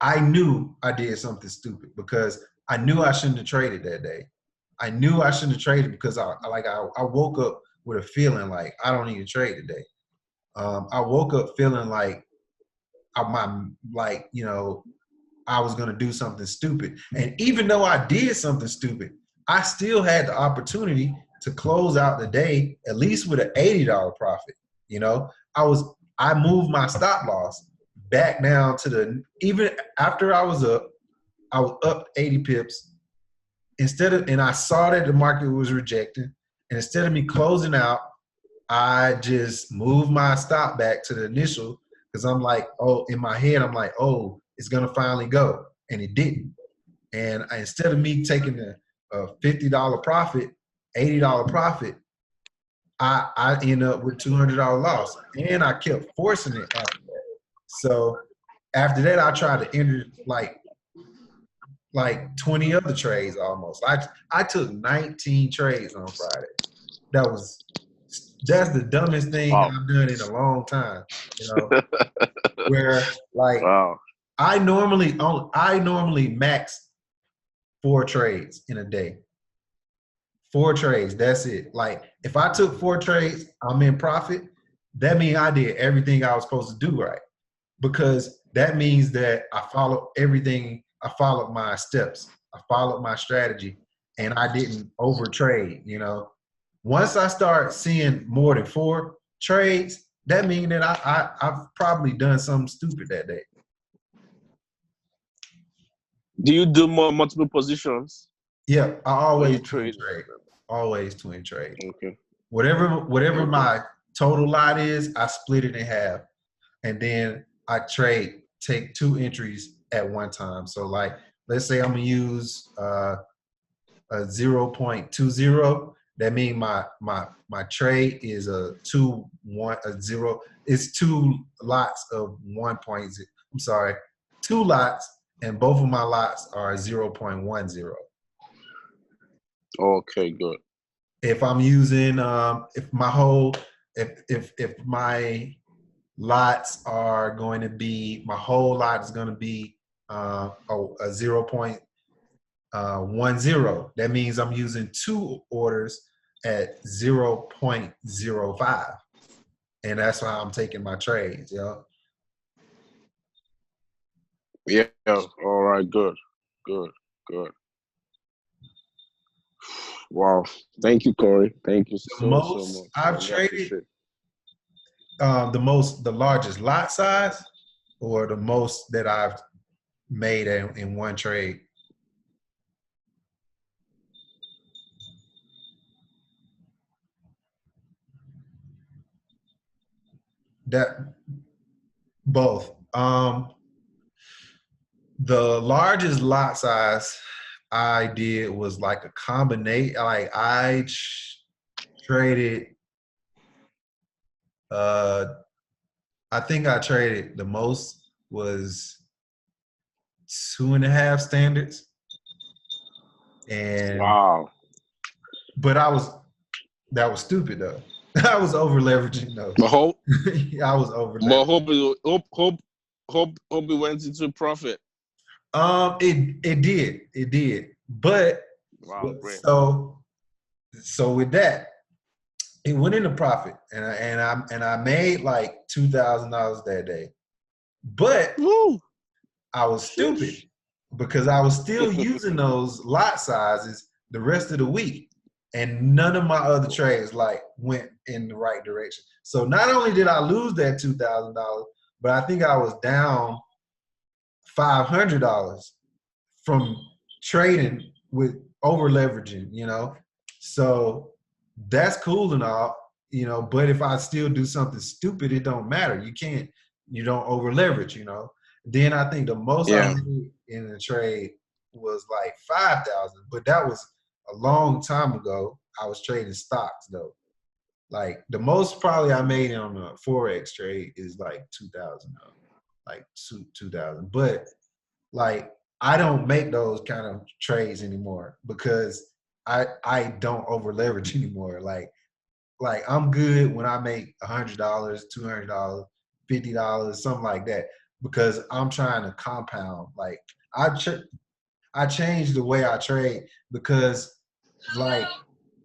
I knew I did something stupid because I knew I shouldn't have traded that day. I knew I shouldn't have traded because I woke up with a feeling like I don't need to trade today. I woke up feeling like you know, I was gonna do something stupid. And even though I did something stupid, I still had the opportunity to close out the day at least with an $80 profit. You know, I moved my stop loss back down to even after I was up 80 pips. And I saw that the market was rejecting. And instead of me closing out, I just moved my stop back to the initial because I'm like, oh, in my head, I'm like, oh, it's gonna finally go. And it didn't. And instead of me taking a $50 profit, $80 profit, I end up with $200 loss. And I kept forcing it after that. So after that, I tried to enter, like, like 20 other trades almost. I took 19 trades on Friday. That's the dumbest thing
Wow.
I've done in a long time. You know, where like
Wow.
I normally max 4 trades in a day. 4 trades, that's it. Like if I took 4 trades, I'm in profit. That means I did everything I was supposed to do right. Because that means that I followed everything. I followed my steps. I followed my strategy, and I didn't overtrade. You know, once I start seeing more than 4 trades, that means that I've probably done something stupid that day.
Do you do more multiple positions?
Yeah, I always
trade.
Always twin trade.
Okay.
Whatever my total lot is, I split it in half, and then I take 2 entries at one time. So like, let's say I'm gonna use a 0.20. That means my trade is a 0. It's 2 lots of 1.0. I'm sorry, 2 lots, and both of my lots are 0.10.
Okay, good.
If I'm using if my lots are going to be, my whole lot is going to be a 0.10. That means I'm using 2 orders at 0.05, and that's why I'm taking my trades.
Yeah. All right. Good. Wow. Thank you, Corey. Thank you so much.
I've traded, the largest lot size, or the most that I've made in one trade. That both. The largest lot size I did was like a combination. Like I traded. I think I traded the most was 2.5 standards, and
Wow.
but that was stupid though. I was over leveraging though. I was over leveraging.
Hope it went into profit.
It did, but
wow, great.
So with that, it went into profit, and I made like $2,000 that day, but
Woo.
I was stupid because I was still using those lot sizes the rest of the week, and none of my other trades like went in the right direction. So not only did I lose that $2,000, but I think I was down $500 from trading with over leveraging, So that's cool and all, but if I still do something stupid, it don't matter. You don't over leverage, Then I think the most I made in a trade was like 5,000, but that was a long time ago. I was trading stocks though. Like the most probably I made on a Forex trade is like 2,000, like 2,000. But like I don't make those kind of trades anymore because I don't over leverage anymore. Like I'm good when I make $100, $200, $50, something like that, because I'm trying to compound. Like I changed the way I trade because like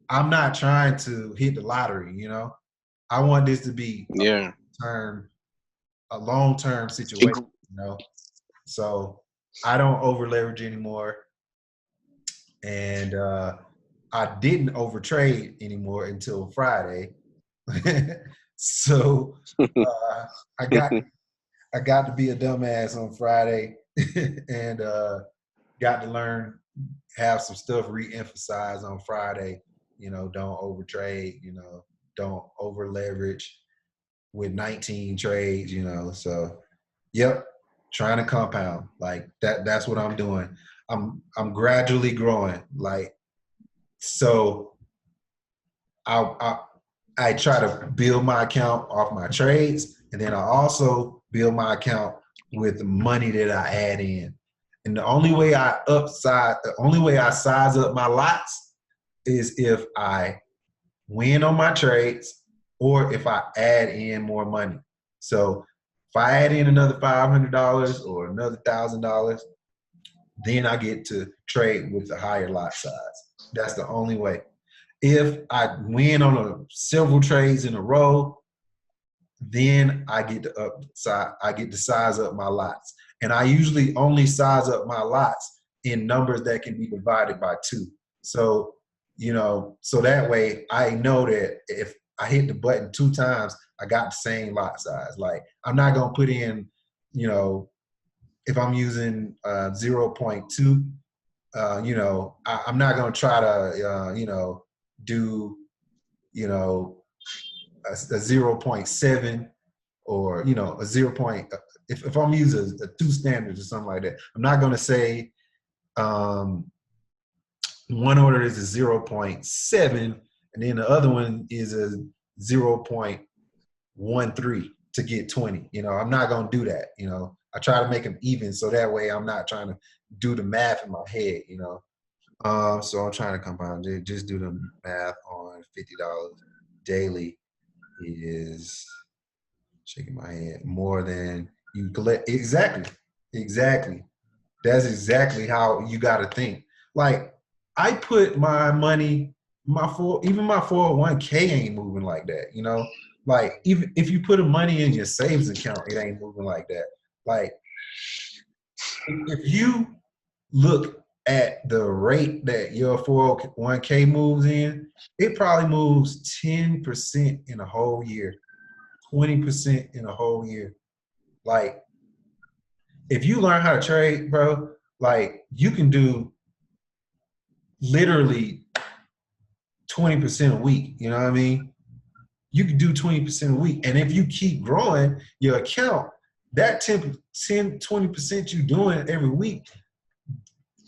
I'm not trying to hit the lottery. I want this to be a long-term situation. So I don't over leverage anymore, and I didn't over trade anymore until Friday. So I got to be a dumbass on Friday, and got to learn, have some stuff re-emphasized on Friday. Don't over trade. Don't over leverage with 19 trades. So yep. Trying to compound like that. That's what I'm doing. I'm gradually growing. Like, so I try to build my account off my trades, and then I also build my account with the money that I add in. And the only way I size up my lots is if I win on my trades or if I add in more money. So if I add in another $500 or another $1,000, then I get to trade with the higher lot size. That's the only way. If I win on several trades in a row, then I get to size up my lots. And I usually only size up my lots in numbers that can be divided by 2. So, so that way I know that if I hit the button 2 times, I got the same lot size. Like, I'm not going to put in, if I'm using 0.2, I'm not going to try to, do, a 0.7 or, a 0. If I'm using a 2 standards or something like that, I'm not going to say one order is a 0.7 and then the other one is a 0.13 to get 20. I'm not going to do that. I try to make them even so that way I'm not trying to do the math in my head. So I'm trying to compound it. Just do the math on $50 daily is, shaking my head, more than you collect. Exactly. That's exactly how you got to think. Like, I put my money, even my 401k ain't moving like that. Like, even if you put the money in your savings account, it ain't moving like that. Like, if you look at the rate that your 401k moves in, it probably moves 10% in a whole year, 20% in a whole year. Like, if you learn how to trade, bro, like, you can do literally 20% a week. You know what I mean? You can do 20% a week. And if you keep growing your account, that 20% you doing every week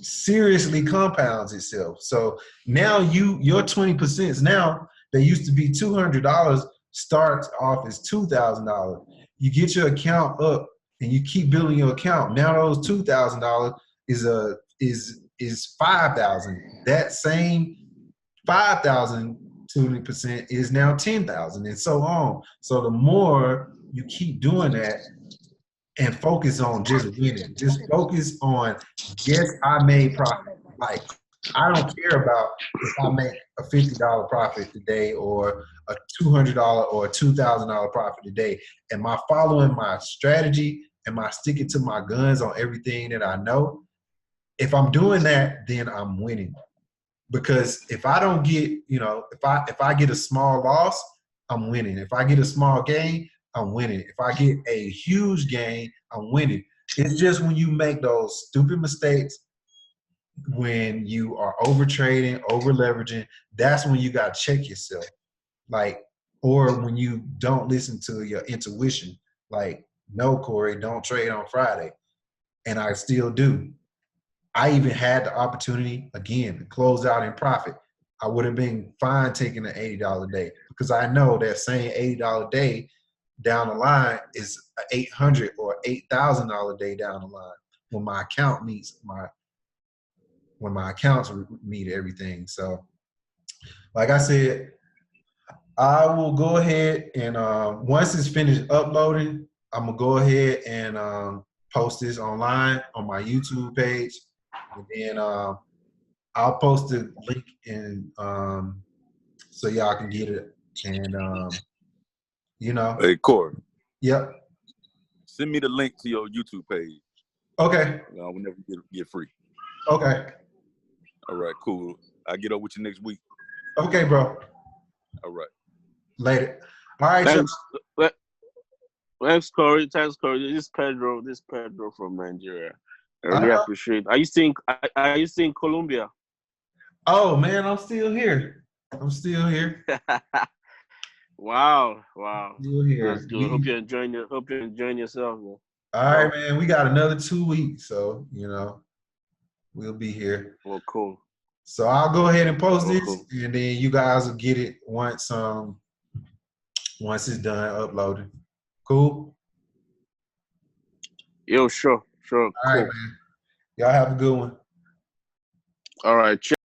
seriously compounds itself. So now your 20% now, that used to be $200, starts off as $2,000. You get your account up and you keep building your account. Now those $2,000 is $5,000. That same 5,000 20% is now 10,000 and so on. So the more you keep doing that and focus on just winning, just focus on, yes, I made profit. Like, I don't care about if I make a $50 profit today or a $200 or a $2,000 profit today. Am I following my strategy? Am I sticking to my guns on everything that I know? If I'm doing that, then I'm winning. Because if I don't get, if I get a small loss, I'm winning. If I get a small gain, I'm winning. If I get a huge gain, I'm winning. It's just when you make those stupid mistakes, when you are over trading, over leveraging, that's when you got to check yourself. Like, or when you don't listen to your intuition. Like, no, Corey, don't trade on Friday. And I still do. I even had the opportunity, again, to close out in profit. I would have been fine taking an $80 day because I know that same $80 day down the line is an $800 or $8,000 day down the line when my account when my accounts meet everything. So, like I said, I will go ahead and once it's finished uploading, I'm gonna go ahead and post this online on my YouTube page. And then I'll post the link in so y'all can get it. And
Hey, Corey.
Yep.
Send me the link to your YouTube page.
Okay.
Whenever you get free.
Okay.
All right, cool. I'll get up with you next week.
Okay, bro.
All right.
Later. All right.
Thanks. Thanks, Corey. This is Pedro. From Nigeria. I really appreciate it. Are you still in Colombia?
Oh man, I'm still here.
Wow.
Still here.
That's good. Hope you're enjoying yourself, man.
All right, man. We got another 2 weeks, so we'll be here.
Well, cool.
So I'll go ahead and post this, and then you guys will get it once it's done uploading. Cool?
Yo, sure.
All
Cool.
right, man. Y'all have a good one.
All right.